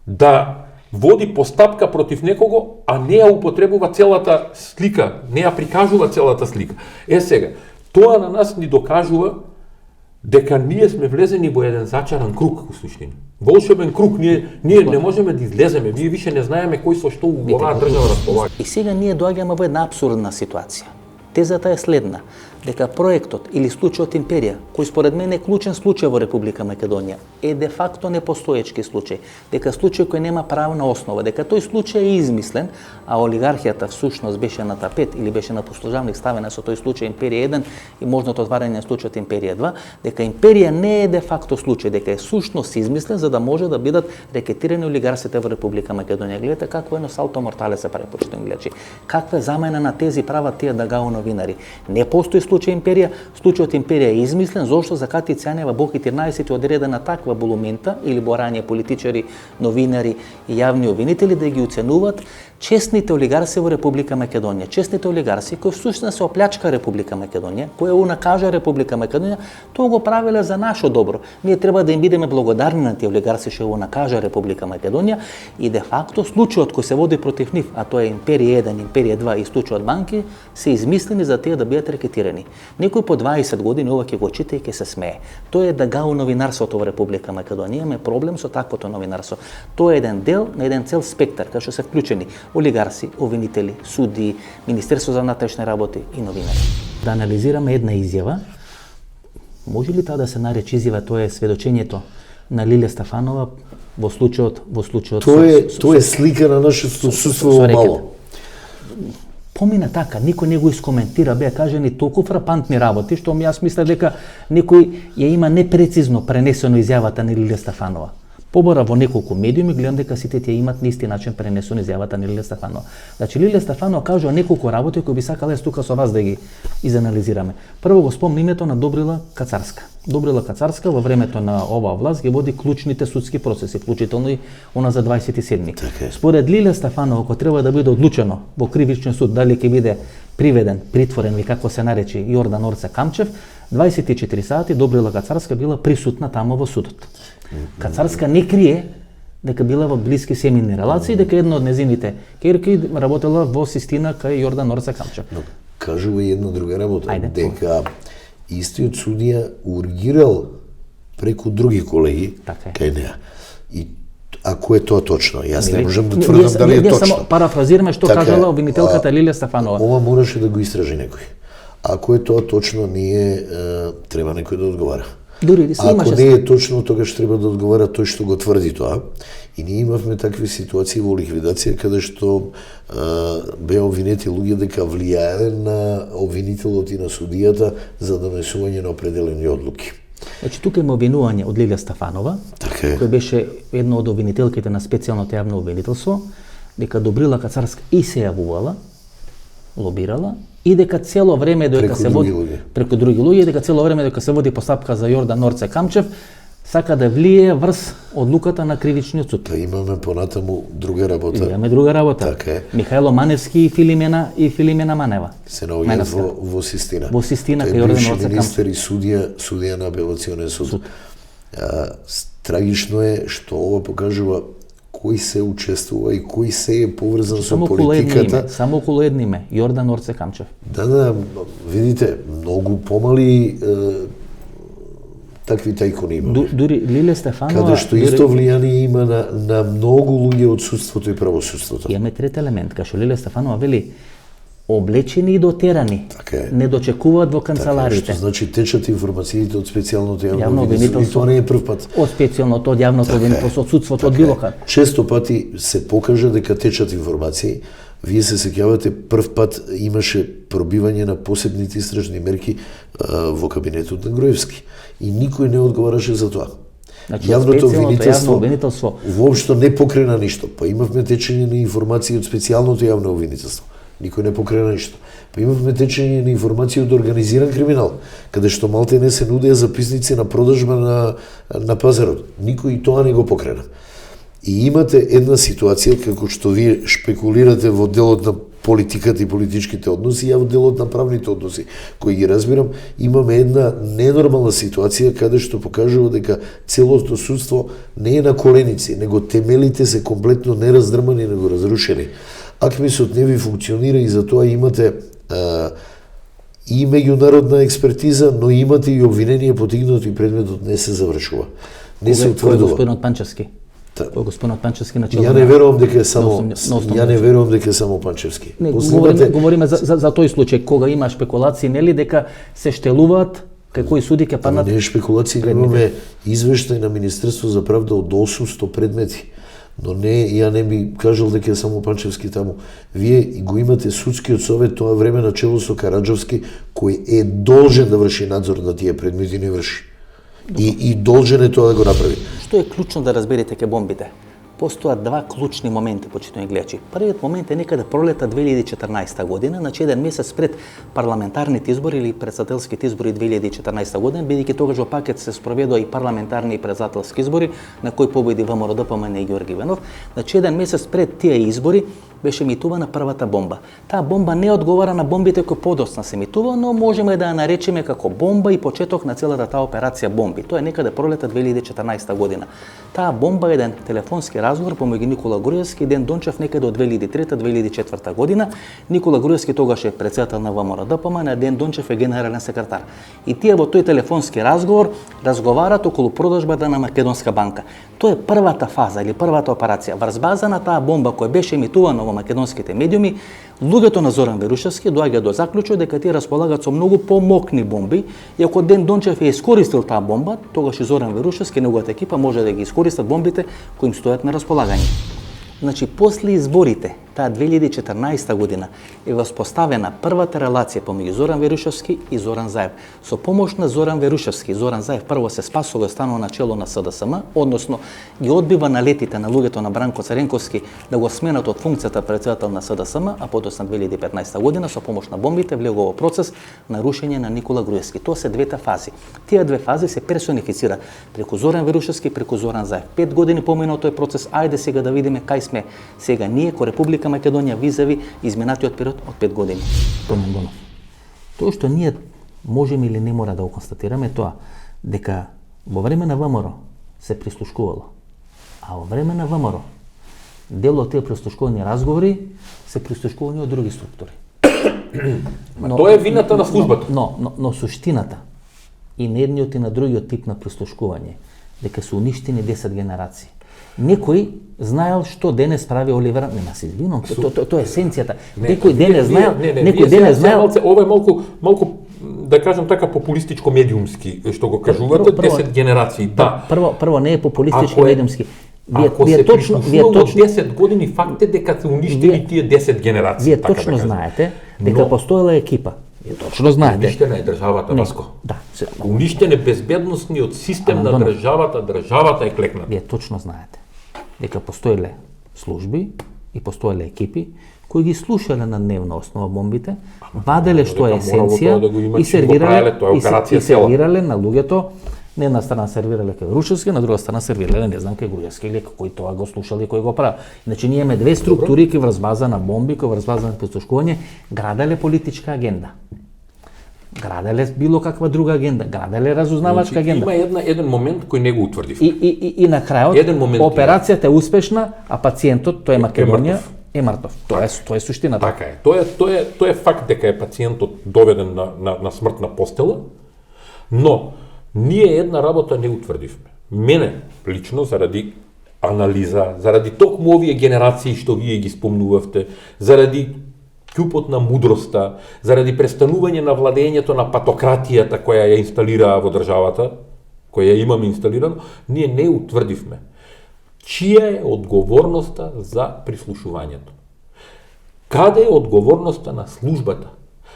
да води постапка против некого, а не ја употребува целата слика, не ја прикажува целата слика. Сега, тоа на нас ни докажува дека ние сме влезени во еден зачаран круг во суштина. Волшебен круг, ние не можеме да излеземе, ние више не знаеме кој со што оваа држава располага. И сега ние доаѓаме во една апсурдна ситуација. Тезата е следна, дека проектот или случајот Империја, кој според мен е клучен случај во Република Македонија, е де факто непостоечки случај, дека случај кој нема правна основа, дека тој случај е измислен, а олигархијата всушност беше на тапет или беше на послужавник ставена со тој случај Империја 1 и можното отварање на случајот Империја 2, дека Империја не е де факто случај, дека е сушност измислен за да може да бидат рекетирани олигарсите во Република Македонија. Гледате какво едно салто мортале се прави, почитувани гледачи. Каква е замена на тези права тие дагао новинари. Не постои случај Империја, случајот Империја е измислен, зошто за Кати Цјанева Блок 14 одредена таква булумента или борање политичари, новинари и јавни обвинители да ги оценуваат честните олигарси во Република Македонија. Честните олигарси кои всушност се оплячка Република Македонија, кои унакажа Република Македонија, тоа го правеле за наше добро. Ние треба да им бидеме благодарни на тие олигарси што унакажа Република Македонија и де факто случајот кој се води против нив, а тоа е Империја 1, Империја 2 и случајот банки, се измислени за тие да бидат рекетирани. Некој по 20 години ова ќе го чита и ќе се смее. Тоа е дагао новинарството во Република Македонија. Имаме проблем со таквото новинарство. Тоа е еден дел на еден цел спектар, кај што се вклучени олигарси, обвинители, суди, Министерство за внатрешни работи и новинари. Да анализираме една изјава. Може ли таа да се нарече изјава, тоа е сведочењето на Лилја Стефанова во случајот Тоа е слика на нашето судство во мало. помина така, никој не го искоментира, беа кажани толку фрапантни работи, што јас мисля дека некој ја има непрецизно пренесено изјавата на Лилија Стефанова. Побара во неколку медиуми гледам дека сите тие имат на исти начин пренесено изјавата на Лилија Стефанова. Значи Лилија Стефанова кажува неколку работи кои би сакала јас тука со вас да ги изанализираме. Прво го спомни името на Добрила Кацарска. Добрила Кацарска во времето на оваа власт ги води клучните судски процеси, вклучително и она за 27-ми. Според Лилија Стефанова, ако треба да биде одлучено во кривичен суд дали ќе биде приведен, притворен или како се наречи Јордан Орце Камчев, 24 сати Добрила Кацарска била присутна тамо во судот. Кацарска не крие дека била во блиски семејни релации, дека една од незините ќерки работела во Систина кај Јордан Орце Камчев. Но кажува и една друга работа, Ајде. дека истиот судија ургирал преку други колеги Така е. кај неа. И ако е тоа точно, јас не можам да тврдам дали е Ние точно. само парафразираме што Така е. кажала обвинителката Лилија Стефанова. Ова мораше да го истражи некој. Ако е тоа точно, ние треба некој да одговара. Дури се Ако имаше не е точно, тогаш треба да одговара тој што го тврди тоа. И ние имавме такви ситуации во ликвидација каде што беа обвинети луѓе дека влијае на обвинителот и на судијата за донесување на определени одлуки. Значи тука има обвинување од Лилија Стефанова, Така е. која беше една од обвинителките на специјалното јавно обвинителство, дека Добрила Кацарска и се јавувала, лобирала, и дека цело време додека Преку се води други луѓе. преку други луѓе, дека цело време додека се води постапка за Јордан Орце Камчев, сака да влие врз одлуката на кривичниот суд. Па имаме понатаму друга работа. Имаме друга работа. Така е. Михајло Маневски и Филимена Манева. Се наоѓаат Маневска. во Систина. Во Систина, Тој кај е Јордан бивши Орце министер и судија на апелационен суд. Трагично е што ова покажува кој се учествува и кој се е поврзан со Само околу едно политиката. име, само околу едно име, Јордан Орце Камчев. Да, видите, многу помали такви тајкуни има. Дури Лилија Стефанова... Каде што исто влијание има на многу луѓе од судството и правосудството. Имаме трет елемент, кај што Лилија Стефанова вели облечени и дотерани, Така е. не дочекуваат во Така, канцеларите. што значи течат информациите од специјалното јавно Јавно обвинителство. И обвинителство. тоа не е прв пат. Од специјалното, од јавното Така е. обвинителство, од судството, од Така било е. каде. Често пати се покажа дека течат информации. Вие се сеќавате, прв пат имаше пробивање на посебните истражни мерки во кабинетот на Груевски. И никој не одговараше за тоа. Значи, Јавното специјалното јавно обвинителство воопшто не покрена ништо. Па имавме течење на информации од специјалното јавно обвинителство. Никој не покрена ништо. Па имавме течење на информации од организиран криминал, каде што малте не се нудеа записници на продажба на пазарот. Никој и тоа не го покрена. И имате една ситуација, како што вие шпекулирате во делот на политиката и политичките односи, ја во делот на правните односи, кои ги разбирам, имаме една ненормална ситуација каде што покажува дека целото судство не е на коленици, него темелите се комплетно нераздрмани, него разрушени. АКМИСот не ви функционира и за тоа имате и меѓународна експертиза, но имате и обвинение потигнато и предметот не се завршува. Не се кој е утврдува. господинот Панчевски. Кој е господинот Панчевски на чело. Ја не верувам дека е само на основно ја не верувам дека е само Панчевски. Не, После говориме за тој случај кога има шпекулации, нели дека се штелуваат кај кои суди ќе Ама паднат. не е шпекулација, имаме извештај на Министерство за правда од 800 предмети. Но не, ја не би кажал дека е само Панчевски таму. Вие го имате судскиот совет тоа време на чело со Караджовски, кој е должен да врши надзор на тие предмети, не врши. И должен е тоа да го направи. Што е клучно да разберете ке бомбите? Постојат два клучни моменти, почитувани гледачи. Првиот момент е некаде пролета 2014 година, значи еден месец пред парламентарните избори или председателските избори 2014 година, бидејќи тогаш во пакет се спроведоа и парламентарни и председателски избори, на кои победи ВМРО ДПМН и Ѓорги Венов. Значи еден месец пред тие избори беше емитувана првата бомба. Таа бомба не одговара на бомбите кои подоцна се емитува, но можеме да ја наречеме како бомба и почеток на целата таа операција бомби. Тоа е некаде пролета 2014 година. Таа бомба е еден телефонски разговор помеѓу Никола Груевски и Ден Дончев некаде од 2003-2004 година. Никола Груевски тогаш е председател на ВМРО ДПМН, а Ден Дончев е генерален секретар. И тие во тој телефонски разговор разговарат околу продажбата на Македонска банка. Тоа е првата фаза или првата операција. Врз база на таа бомба која беше емитувана во македонските медиуми, луѓето на Зоран Верушевски доаѓаат до заклучок дека тие располагаат со многу помокни бомби, и ако Ден Дончев ја искористил таа бомба, тогаш и Зоран Верушевски и неговата екипа може да ги искористат бомбите кои им стојат на располагање. Значи, после изборите таа 2014 година е воспоставена првата релација помеѓу Зоран Верушевски и Зоран Заев. Со помош на Зоран Верушевски, Зоран Заев прво се спасува и останува на чело на СДСМ, односно ги одбива налетите на луѓето на Бранко Царенковски да го сменат од функцијата председател на СДСМ, а подоцна 2015 година со помош на бомбите влегува во процес на рушење на Никола Груевски. Тоа се двете фази. Тие две фази се персонифицира преку Зоран Верушевски, преку Зоран Заев. 5 години поминал тој процес, ајде сега да видиме кај сме сега ние ко Република Македонија визави изминатиот период од 5 години. Тоа што ние можеме или не мора да го констатираме тоа, дека во време на ВМРО се прислушкувало, а во време на ВМРО дел од тие прислушкувани разговори се прислушкувани од други структури. Тоа е вината на службата. Но суштината и на едниот и на другиот тип на прислушкување, дека се уништени 10 генерации. Некој знаел што денес прави Оливер, нема се извинувам, тоа е есенцијата. Некој денес знаел, некој денес знаел. Ова е малку да кажам така популистичко медиумски што го кажувате, 10 генерации. Да. Прво не е популистички медиумски. Ако се прислушувало 10 години, факт е дека се уништени тие 10 генерации. Вие точно знаете дека постоела екипа. Вие точно знаете. Уништена е државата, Васко. Да. Уништен е безбедносниот систем на државата е клекната. Вие точно знаете дека постоеле служби и постоеле екипи кои ги слушале на дневна основа бомбите, ваделе што е есенција и сервирале на луѓето. На една страна сервирале кај Рушевски, на друга страна сервирале не знам кај Груевски или кој тоа го слушал и кој го прави. Значи ние имаме две структури кои врз база на бомби, кои врз база на прислушкување граделе политичка агенда. Граделе било каква друга агенда, граделе разузнавачка агенда. Има еден момент кој не го утврдив. И на крајот операцијата е успешна, а пациентот, тој е Македонија, е мртов. Тоа е суштината. Така е. Тоа е факт дека е пациентот доведен на смртна постела, но ние една работа не утврдивме. Мене лично заради анализа, заради токму овие генерации што вие ги спомнувавте, заради ќупот на мудроста, заради престанување на владењето на патократијата која ја инсталираа во државата, која ја имаме инсталирано, ние не утврдивме чија е одговорноста за прислушувањето. Каде е одговорноста на службата?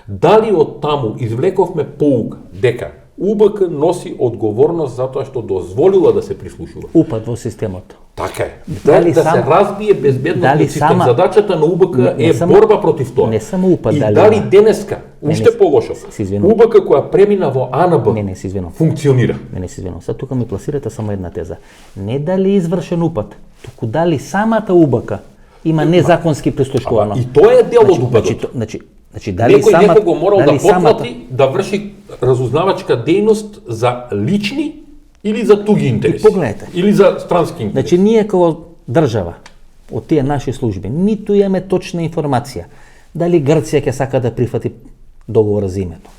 Дали од таму извлековме поука дека УБК носи одговорност за тоа што дозволила да се прислушува? Упад во системот. Така е. Да се разбие безбедносниот систем. Задачата на УБК е борба против тоа. Не само упад, и дали денеска, уште полошо, УБК која премина во АНБ функционира. Не се извинувам. Сега тука ми пласирате само една теза. Не дали извршен упад, туку дали самата УБК има незаконски прислушкувано. И тоа е дел од упадот. Значи дали некој морал да поплати да врши разузнавачка дејност за лични или за туги интереси. Погледнете. Или за странски интереси. Значи ние како држава од тие наши служби ниту имаме точна информација дали Грција ќе сака да прифати договор за името.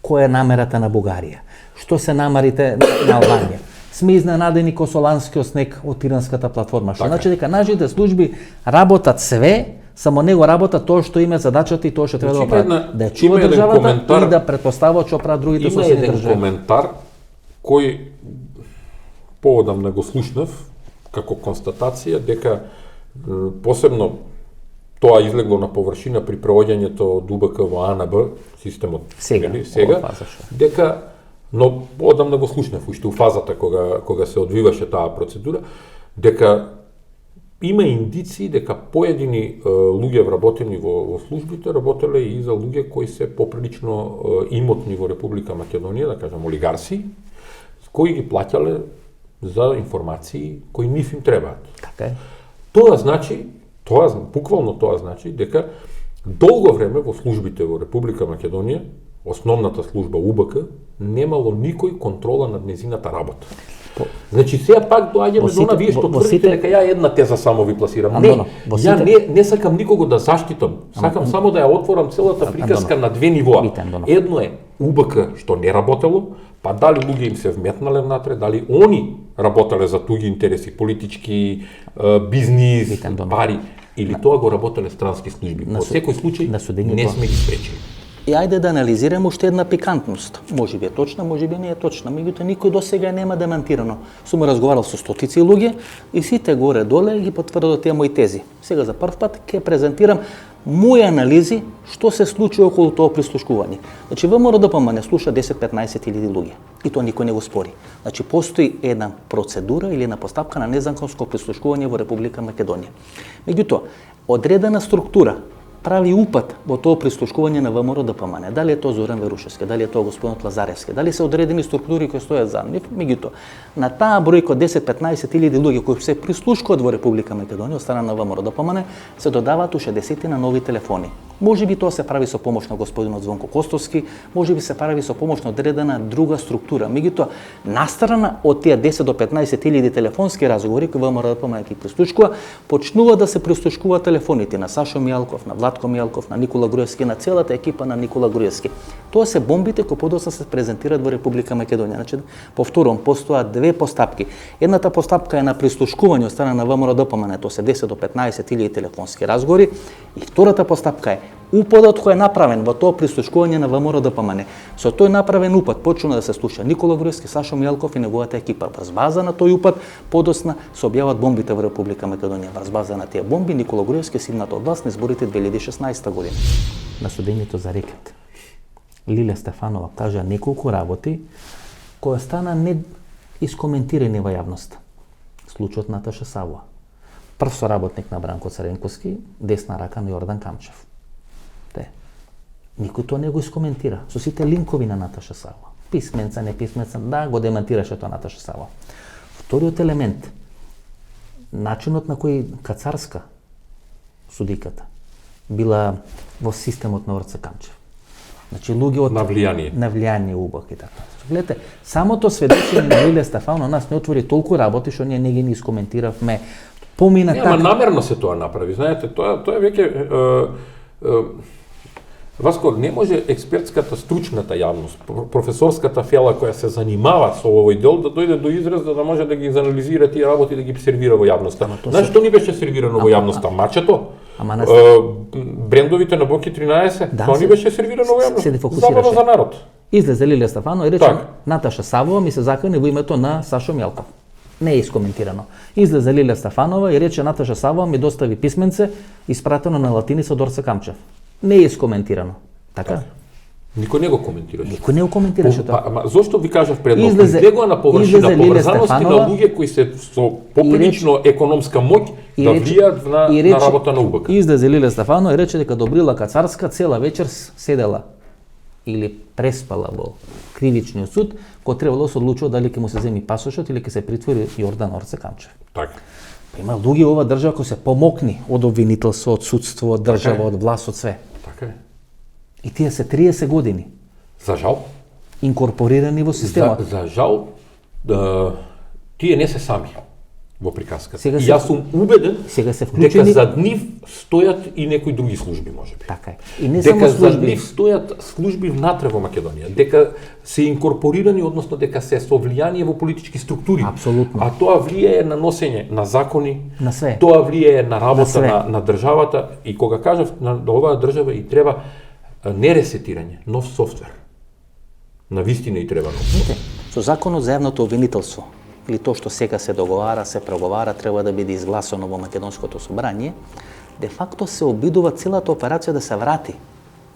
Која е намерата на Бугарија? Што се намерите на Албанија? Сме изненадени ко соланскиот снег од Тиранската платформа. Што значи дека нашите служби работат све, само него работа тоа што има задачата и тоа што треба да прават. Да чува државата и да претпоставува што прават другите соседни држави. Има еден коментар кој поодамна го слушнав како констатација дека посебно тоа излегло на површина при провоѓањето од УБК во АНБ системот сега дека но поодамна го слушнав уште у фазата кога се одвиваше таа процедура дека има индиции дека поедини луѓе вработени во службите работеле и за луѓе кои се поприлично имотни во Република Македонија, да кажам олигарси, кои ги плаќале за информации кои нив им требаат. Така е. Буквално тоа значи дека долго време во службите во Република Македонија, основната служба УБК, немало никој контрола над незината работа. Значи сега пак доаѓаме до вие што тврдите дека ја една теза само ви пласирам. Не сакам никого да заштитам. Сакам само да ја отворам целата приказка на две нивоа. Едно е УБК што не работело, па дали луѓе им се вметнале внатре, дали они работеле за туги интереси, политички, бизнис, пари, или тоа го работеле странски служби. Во секој случај не сме ги спречили. И ајде да анализираме уште една пикантност. Може би е точна, може би не е точна. Меѓутоа никој досега нема демантирано. Сум разговарал со стотици луѓе и сите горе-доле ги потврдат тие мои тези. Сега за прв пат ќе презентирам мои анализи што се случи околу тоа прислушкување. Значи ВМРО-ДПМН не слуша 10-15 илјади луѓе и тоа никој не го спори. Значи постои една процедура или една постапка на незаконско прислушкување во Република Македонија. Меѓутоа, одредена структура прави упат во тоа прислушкување на ВМРО-ДПМН. Дали е тоа Зоран Верушевски, дали е тоа господинот Лазаревски, дали се одредени структури кои стојат за нив, меѓутоа, на таа бројка 10-15 илјади луѓе кои се прислушкуваат во Република Македонија од страна на ВМРО-ДПМН, се додаваат уште десетина нови телефони. Може би тоа се прави со помош на господинот Звонко Костовски, може би се прави со помош на одредена друга структура. Меѓутоа, настрана од тие 10 до 15 илјади телефонски разговори кои ВМРО-ДПМН ги прислушкува, почнува да се прислушкуваат телефоните на Сашо Мијалков, на Владко Мијалков, на Никола Груевски, на целата екипа на Никола Груевски. Тоа се бомбите кои подоцна се презентираат во Република Македонија. Значи, повторувам, постојат две постапки. Едната постапка е на прислушкување од страна на ВМРО-ДПМН, тоа се 10 до 15 илјади телефонски разговори, и втората постапка е упадот кој е направен во тоа прислушкување на ВМРО-ДПМН. Со тој направен упад почна да се слуша Никола Груевски, Сашо Мијалков и неговата екипа. Врз база на тој упад подоцна се објават бомбите во Република Македонија. Врз база на тие бомби Никола Груевски симнат од власт на изборите 2016 година. На судењето за рекет Лиле Стефанова кажа неколку работи кои стана не искоментирани во јавноста. Случајот Наташа Савова, прв соработник на Бранко Царенковски, десна рака на Јордан Камчев. Никој тоа не го искоментира. Со сите линкови на Наташа Савова. Писменца, не писменца, да, го демантираше тоа Наташа Савова. Вториот елемент, начинот на кој Кацарска, судиката, била во системот на ОРЦ Камчев. Значи луѓе од на влијание убак и така. Гледате, самото сведочење на Лиле Стефанова нас не отвори толку работи што ние не ги искоментиравме. Помина така. Ама намерно се тоа направи. Знаете, тоа е веќе Васко, не може експертската, стручната јавност, професорската фела која се занимава со овој дел да дојде до израз да може да ги анализира тие работи и да ги сервира во јавноста. Знаеш што ни беше сервирано во јавноста? Мачето? Брендовите на Боки 13? Тоа ни беше сервирано во јавноста? Забава за народ. Излезе Лиле Стефанова и рече Наташа Савова ми се закани во името на Сашо Мијалков. Не е искоментирано. Излезе Лиле Стефанова и рече Наташа Савова ми достави писменце испратено на латиница од Орце Камчев. Не е искоментирано. Така? Никој не го коментираше. Никој не го коментираше тоа. Ама зошто ви кажав предно? Излегува на површина поврзаности на луѓе кои се со поприлично економска моќ да влијаат на работа на УБК. Излезе Лиле Стефанова и рече дека Добрила Кацарска цела вечер седела или преспала во кривичниот суд, кој требало да се одлучува дали ќе му се земи пасошот или ќе се притвори Јордан Орце Камчев. Така. Има луѓе ова држава кои се помокни од обвинителство, од судство, од држава, од власт, од све. Така е. И тие се 30 години. За жал. Инкорпорирани во системот. За жал, тие не се сами во приказката. И јас сум убеден дека зад нив стојат и некои други служби, можеби. Така е. И не дека само служби. Зад нив стојат служби внатре во Македонија, дека се инкорпорирани, односно дека се со влијание во политички структури. Апсолутно. А тоа влијае на носење на закони, на све. Тоа влијае на работа на државата и кога кажав на оваа држава и треба не ресетирање, нов софтвер. На вистина и треба нов софтвер. Со законот за јавното обвинителство или тоа што сега се договара, се преговара, треба да биде изгласано во Македонското собрание, де факто се обидува целата операција да се врати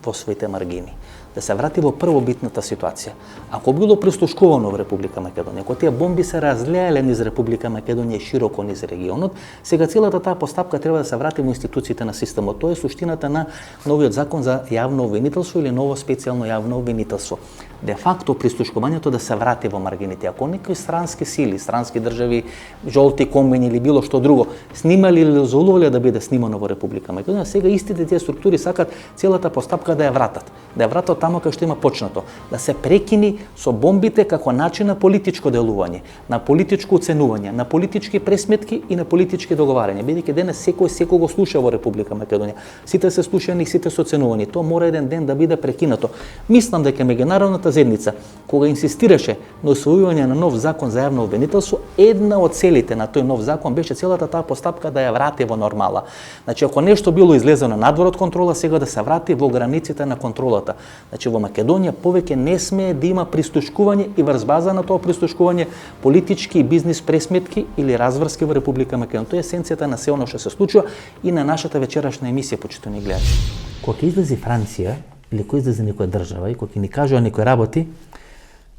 во своите маргини, да се врати во првобитната ситуација. Ако било прислушкувано во Република Македонија, ако тие бомби се разлеале низ Република Македонија и широко низ регионот, сега целата таа постапка треба да се врати во институциите на системот. Тоа е суштината на новиот закон за јавно обвинителство или ново специјално јавно обвинителство. Де факто прислушкувањето да се врати во маргините. Ако некои странски сили, странски држави, жолти комбини или било што друго, снимали или дозволувале да биде снимано во Република Македонија, сега истите тие структури сакат целата постапка да ја вратат. Да ја вратат тамо кај што има почнато. Да се прекини со бомбите како начин на политичко делување, на политичко оценување, на политички пресметки и на политички договарања. Бидејќи денес секој го слуша во Република Македонија. Сите се слушани, сите се оценувани. Тоа мора еден ден да биде прекинато. Мислам дека меѓународната заедница, кога инсистираше на усвојување на нов закон за јавно обвинителство, една од целите на тој нов закон беше целата таа постапка да ја врати во нормала. Значи, ако нешто било излезено надвор од контрола, сега да се врати во границите на контролата. Значи, во Македонија повеќе не смее да има пристушкување и врз база на тоа пристушкување политички и бизнис пресметки или разврски во Република Македонија. Тоа е есенцијата на се оно што се случува и на нашата вечерашна емисија, почитувани гледачи. Кога излезе Франција или кога излезе некоја држава и кога ни кажува некои работи,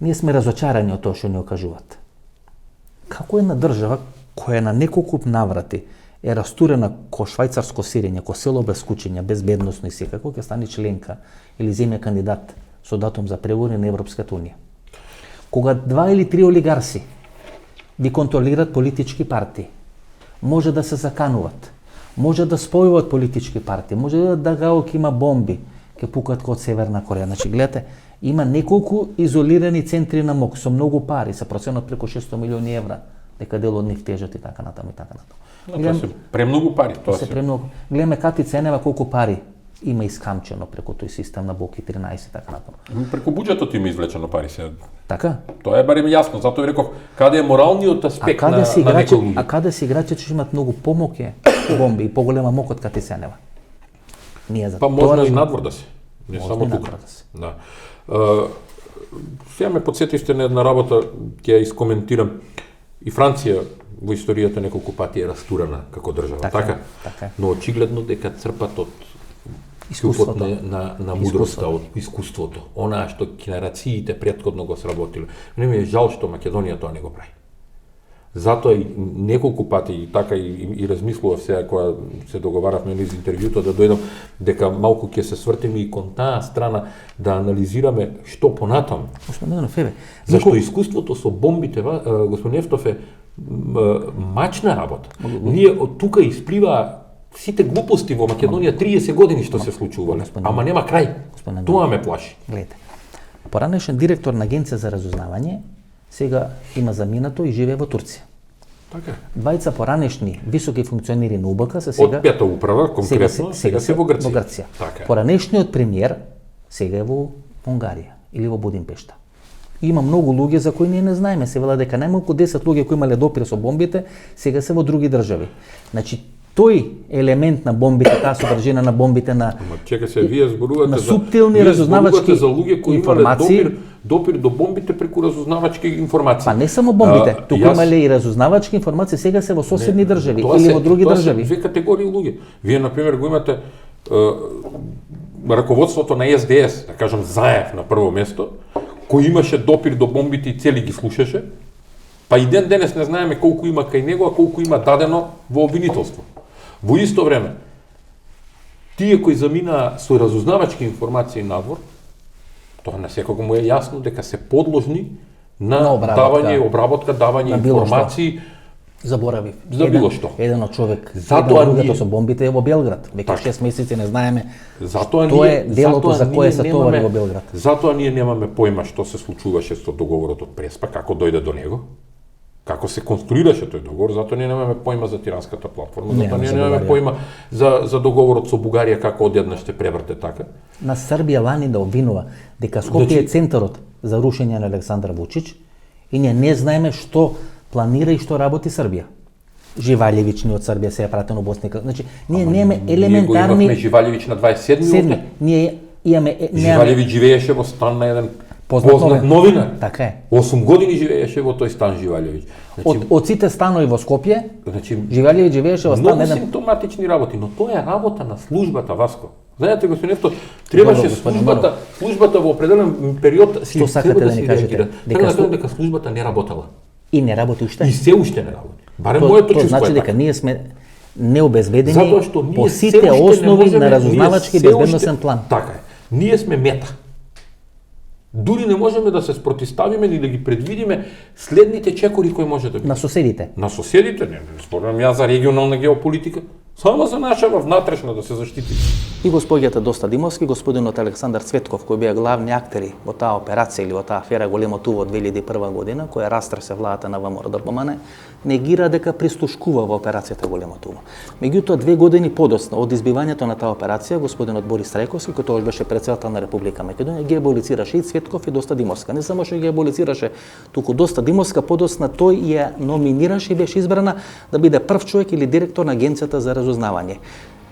ние сме разочарани од тоа што ни окажуваат. Како една држава која на неколку наврати е растурена ко швајцарско сирење, ко село без кучиња, без бедносно и секако, ќе стане членка или земја кандидат со датум за преговори на Европската унија. Кога 2 или 3 олигарси ги контролираат политички партии, може да се закануваат, може да спојуваат политички партии, може да гаоки има бомби, ќе пукат код Северна Кореја. Значи, гледате, има неколку изолирани центри на МОК со многу пари, се проценот преку 600 милиони евра, дека дел од нив тежат и така натаму и така натаму. Тоа се премногу пари, Тоа се премногу. Гледаме Кати Ценева колку пари има искамчено преку тој систем на Боки 13 и така натаму. Преку буџетот има извлечено пари се. Така? Тоа е барем јасно, затоа ви реков каде е моралниот аспект на некој луѓе. А каде се играчи што имат многу помоки бомби и поголема мок од Кати Ценева? Ние за Па можно и надвор да се. Не Може само и тука. надвор да се. Да. Сега ме подсетивте на една работа, ќе ја искоментирам. И Франција во историјата неколку пати е растурана како држава, така? Така. Но очигледно дека црпат од Искуството. на мудроста, од искуството, онаа што генерациите претходно го сработиле. Не ми е жал што Македонија тоа не го прави. Затоа и неколку пати и така и размислував сега кога се договаравме низ интервјуто да дојдам дека малку ќе се свртиме и кон таа страна да анализираме што понатаму. Господин Ефе, Зашто искуството со бомбите, господин Ефтов е мачна работа. Ние од тука исплива сите глупости во Македонија 30 години што се случувале, ама нема крај. Тоа ме плаши. Гледате, поранешен директор на Агенција за разузнавање сега има заминато и живее во Турција. Така. Двајца поранешни високи функционери на УБК се сега Од пета управа конкретно сега се во Грција. Така е. Поранешниот премиер сега е во Унгарија или во Будимпешта. Има многу луѓе за кои ние не знаеме, се вела дека најмалку 10 луѓе кои имале допир со бомбите сега се во други држави. Значи тој елемент на бомбите, таа содржина на бомбите на Ама чека се, вие зборувате на за суптилни разузнавачки за луѓе кои информации. имале допир до бомбите преку разузнавачки информации. Па не само бомбите, тука имале и разузнавачки информации, сега се во соседни држави или во други Тоа држави. се две категории луѓе. Вие на пример го имате раководството на СДС, да кажам Заев на прво место, кој имаше допир до бомбите и цели ги слушаше, па и ден денес не знаеме колку има кај него, а колку има дадено во обвинителство. Во исто време, тие кои заминаа со разузнавачки информации надвор, тоа на секого му е јасно дека се подложни на обработка, давање информации. Заборавив. За било што. Еден од човек, Затоа еден од ние- луѓето со бомбите е во Белград. Веќе Така. 6 месеци не знаеме. Затоа Тоа ние, е делото за кое се товари во Белград. Затоа ние немаме појма што се случуваше со договорот од Преспа, како дојде до него, како се конструираше тој договор, затоа ние немаме појма за тиранската платформа, затоа ние немаме појма за договорот со Бугарија како одеднаш се преврте така. На Србија лани да обвинува дека Скопје е центарот за рушење на Александар Вучич и ние не знаеме што планира и што работи Србија. Живалјевиќ ни од Србија се е пратен у Босна и Херцеговина. Значи, ние немаме елементарни... Ние го имавме Живалјевиќ на 27 седми. Ние имаме... Живалјевиќ живееше во стан на еден Познат новинар. Така е. 8 години живееше во тој стан Живалјевиќ. Од сите станови во Скопје, Значи, Живалјевиќ живееше во стан многу еден... симптоматични работи, но тоа е работа на службата, Васко. Знаете, господин Ефто, требаше службата во определен период Што сакате да ни кажете? Дека службата не работела. И не работи уште. И се уште не работи. Барем моето Тоа чувство значи е дека така. ние сме необезбедени Затоа што ние по се сите уште не основи можеме, на разузнавачки ние се безбедносен уште- план. Така е. Ние сме мета. Дури не можеме да се спротиставиме ни да ги предвидиме следните чекори кои може да бидат. На соседите. На соседите, не спорам ја за регионална геополитика, само за наша внатрешна да се заштити. И госпоѓата Доста Димовски, господинот Александар Цветков, кои беа главни актери во таа операција или во таа афера Големо Туво од 2001 година, која растресе владата на ВМРО ДПМН, негира дека прислушкува во операцијата Големо Туво. Меѓутоа, 2 години подоцна од избивањето на таа операција, господинот Борис Трајковски, кој тогаш беше претседател на Република Македонија, ги аболицираше и Цветков и Доста Димовска. Не само што ги аболицираше, туку Доста Димовска подоцна тој ја номинираше и беше избрана да биде прв човек или директор на Агенцијата за разузнавање.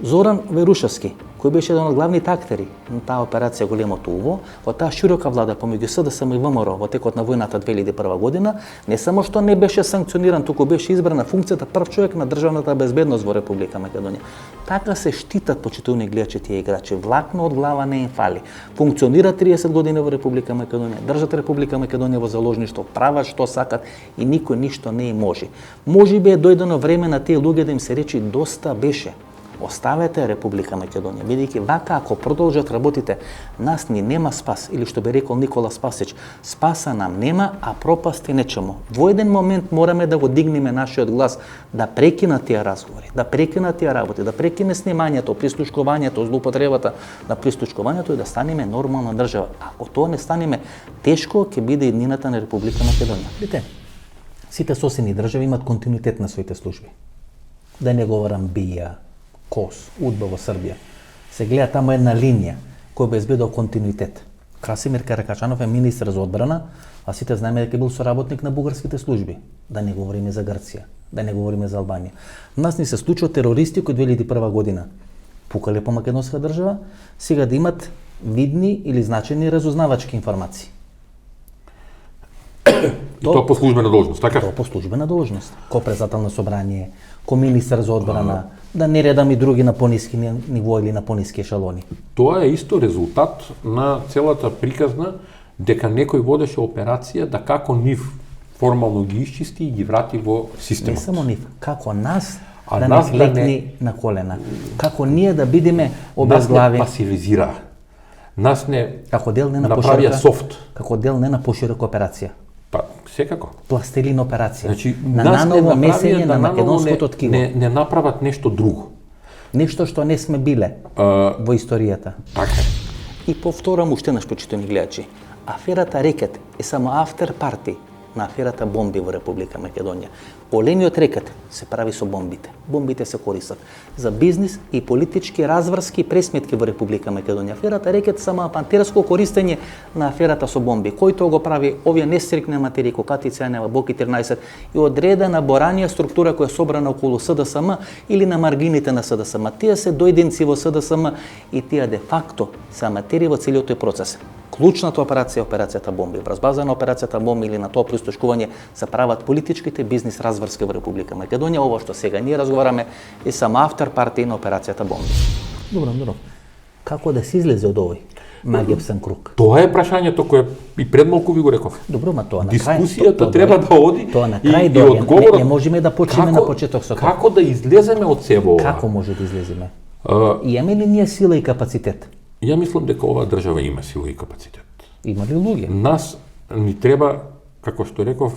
Зоран Верушевски, кој беше еден од главните актери на таа операција Големо Туво, во таа широка влада помеѓу СДСМ и ВМРО во текот на војната 2001 година, не само што не беше санкциониран, туку беше избран на функцијата прв човек на државната безбедност во Република Македонија. Така се штитат, почитувани гледачи, тие играчи. Влакно од глава не им фали. Функционираат 30 години во Република Македонија, држат Република Македонија во заложништво, прават што сакат и никој ништо не им може. Можеби е дојдено време на тие луѓе да им се речи доста беше. Оставете Република Македонија, бидејќи вака ако продолжат работите, нас ни нема спас, или што би рекол Никола Спасич, спаса нам нема, а пропасти нечему. Во еден момент мораме да го дигнеме нашиот глас, да прекинат тие разговори, да прекинат тие работи, да прекине снимањето, прислушкувањето, злоупотребата на прислушкувањето и да станеме нормална држава. Ако тоа не станеме, тешко ќе биде иднината на Република Македонија. Видите, сите соседни држави имаат континуитет на своите служби. Да не говорам БИА, КОС, УДБА во Србија. Се гледа таму една линија која обезбедува континуитет. Красимир Каракачанов е министар за одбрана, а сите знаеме дека бил соработник на бугарските служби. Да не говориме за Грција, да не говориме за Албанија. Нас ни се случува терористи кои 2001 година пукале по македонска држава, сега да имат видни или значајни разузнавачки информации. И тоа по службена должност, така? Тоа по службена должност. Ко председател на собрание, ко министар за одбрана, да не редам и други на пониски ниво или на пониски ешалони. Тоа е исто резултат на целата приказна дека некој водеше операција да како нив формално ги исчисти и ги врати во системот. Не само нив, како нас А да нас не да клекни на колена. Како ние да бидеме Нас не обезглави, пасивизираа. Нас не како дел не на направија поширока, софт. како дел не на поширока операција. Па, секако. Пластелин операција. Значи, на нас не наново направија месење да на македонското ткиво. не направат нешто друго. Нешто што не сме биле во историјата. Така. И повторам уште еднаш, почитувани гледачи. Аферата Рекет е само афтер парти на аферата бомби во Република Македонија. Големиот рекет се прави со бомбите. Бомбите се користат за бизнис и политички разврски пресметки во Република Македонија. Аферата Рекет само апантерско користење на аферата со бомби. Кој тоа го прави? Овие нестрикни материи, Кокати Ценева, Боки 13 и одредена боранија структура која е собрана околу СДСМ или на маргините на СДСМ. Тие се дојденци во СДСМ и тие де факто се аматери во целиот тој процес. Клучната операција, операцијата бомби. Врз база на операцијата бомби или на тоа прислушкување се прават политичките бизнис разврски во Република Македонија. Ова што сега ние разговараме е само автор партија на операцијата бомби. Добро. Како да се излезе од овој магиопсен круг? Тоа е прашањето кое и пред малку ви го реков. Добро, ма тоа на крај. Дискусијата треба да оди Тоа на и крај доаѓа. одговорот. Не можеме да почнеме на почеток со тоа. Како да излеземе од себе ова? Како може да излеземе? Имаме ли ние сила и капацитет? Ја мислам дека оваа држава има сила и капацитет. Има ли луѓе? Нас ни треба, како што реков,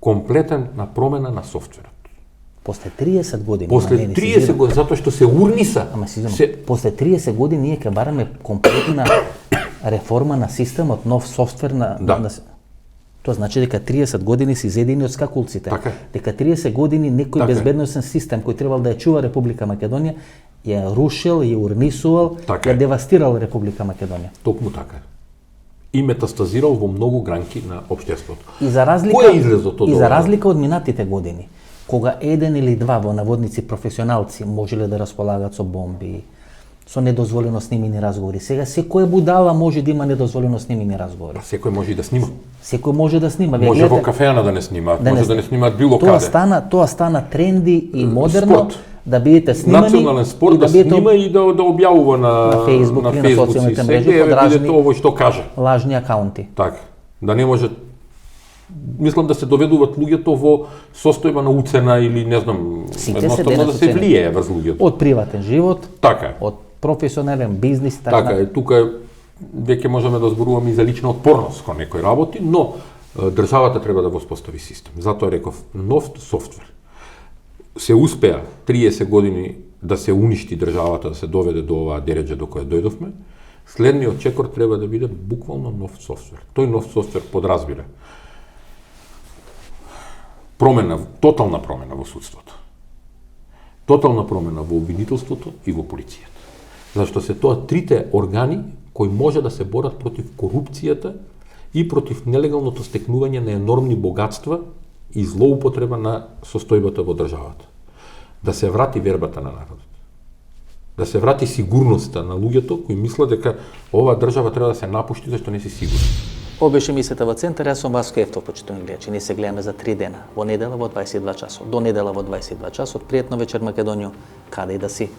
комплетен на промена на софтверот. После 30 години. После 30 години, затоа што се урниса. Ама после 30 години ние ќе бараме комплетна реформа на системот, нов софтвер на... Тоа значи дека 30 години се изедени од скакулците. Така. Дека 30 години некој безбедносен систем кој требал да ја чува Република Македонија ја рушил, ја урнисувал, ја девастирал Република Македонија. Токму така. И метастазирал во многу гранки на општеството. И за разлика, Кој е излезот од и за разлика од минатите години, кога еден или два во наводници професионалци можеле да располагаат со бомби, со недозволено снимени разговори. Сега секој будала може да има недозволено снимени разговори. Секој може и да снима. Секој може да снима. Може во кафеана да не снимаат, може да не снимаат било каде. Тоа стана тренди и модерно. Спорт. Да бидете снимани. Национален спорт да снима и да објавува на Facebook, на социјалните мрежи под разни ово што каже. Лажни акаунти. Така. Да не може, мислам да се доведуваат луѓето во состојба на уцена или не знам, едноставно да се влијае врз луѓето. Од приватен живот, така. Од професионален бизнис, така е. Тука веќе можеме да зборуваме и за лична отпорност кон некои работи, но државата треба да воспостави систем. Затоа реков нов софтвер. Се успеа 30 години да се уништи државата, да се доведе до оваа дереđа до која дојдовме, следниот чекор треба да биде буквално нов софтвер. Тој нов софтвер подразбира промена, тотална промена во судството. Тотална промена во обвинителството и во полицијата. Зашто се тоа трите органи кои може да се борат против корупцијата и против нелегалното стекнување на енормни богатства и злоупотреба на состојбата во државата. Да се врати вербата на народот. Да се врати сигурноста на луѓето кои мислат дека оваа држава треба да се напушти зашто не си сигурни. Ова беше емисијата во Центар, јас сум Васко Ефтов, почитувани гледачи. Ние се гледаме за 3 дена, во недела во 22 часот. До недела во 22 часот. Пријатно вечер Македонијо, каде и да си.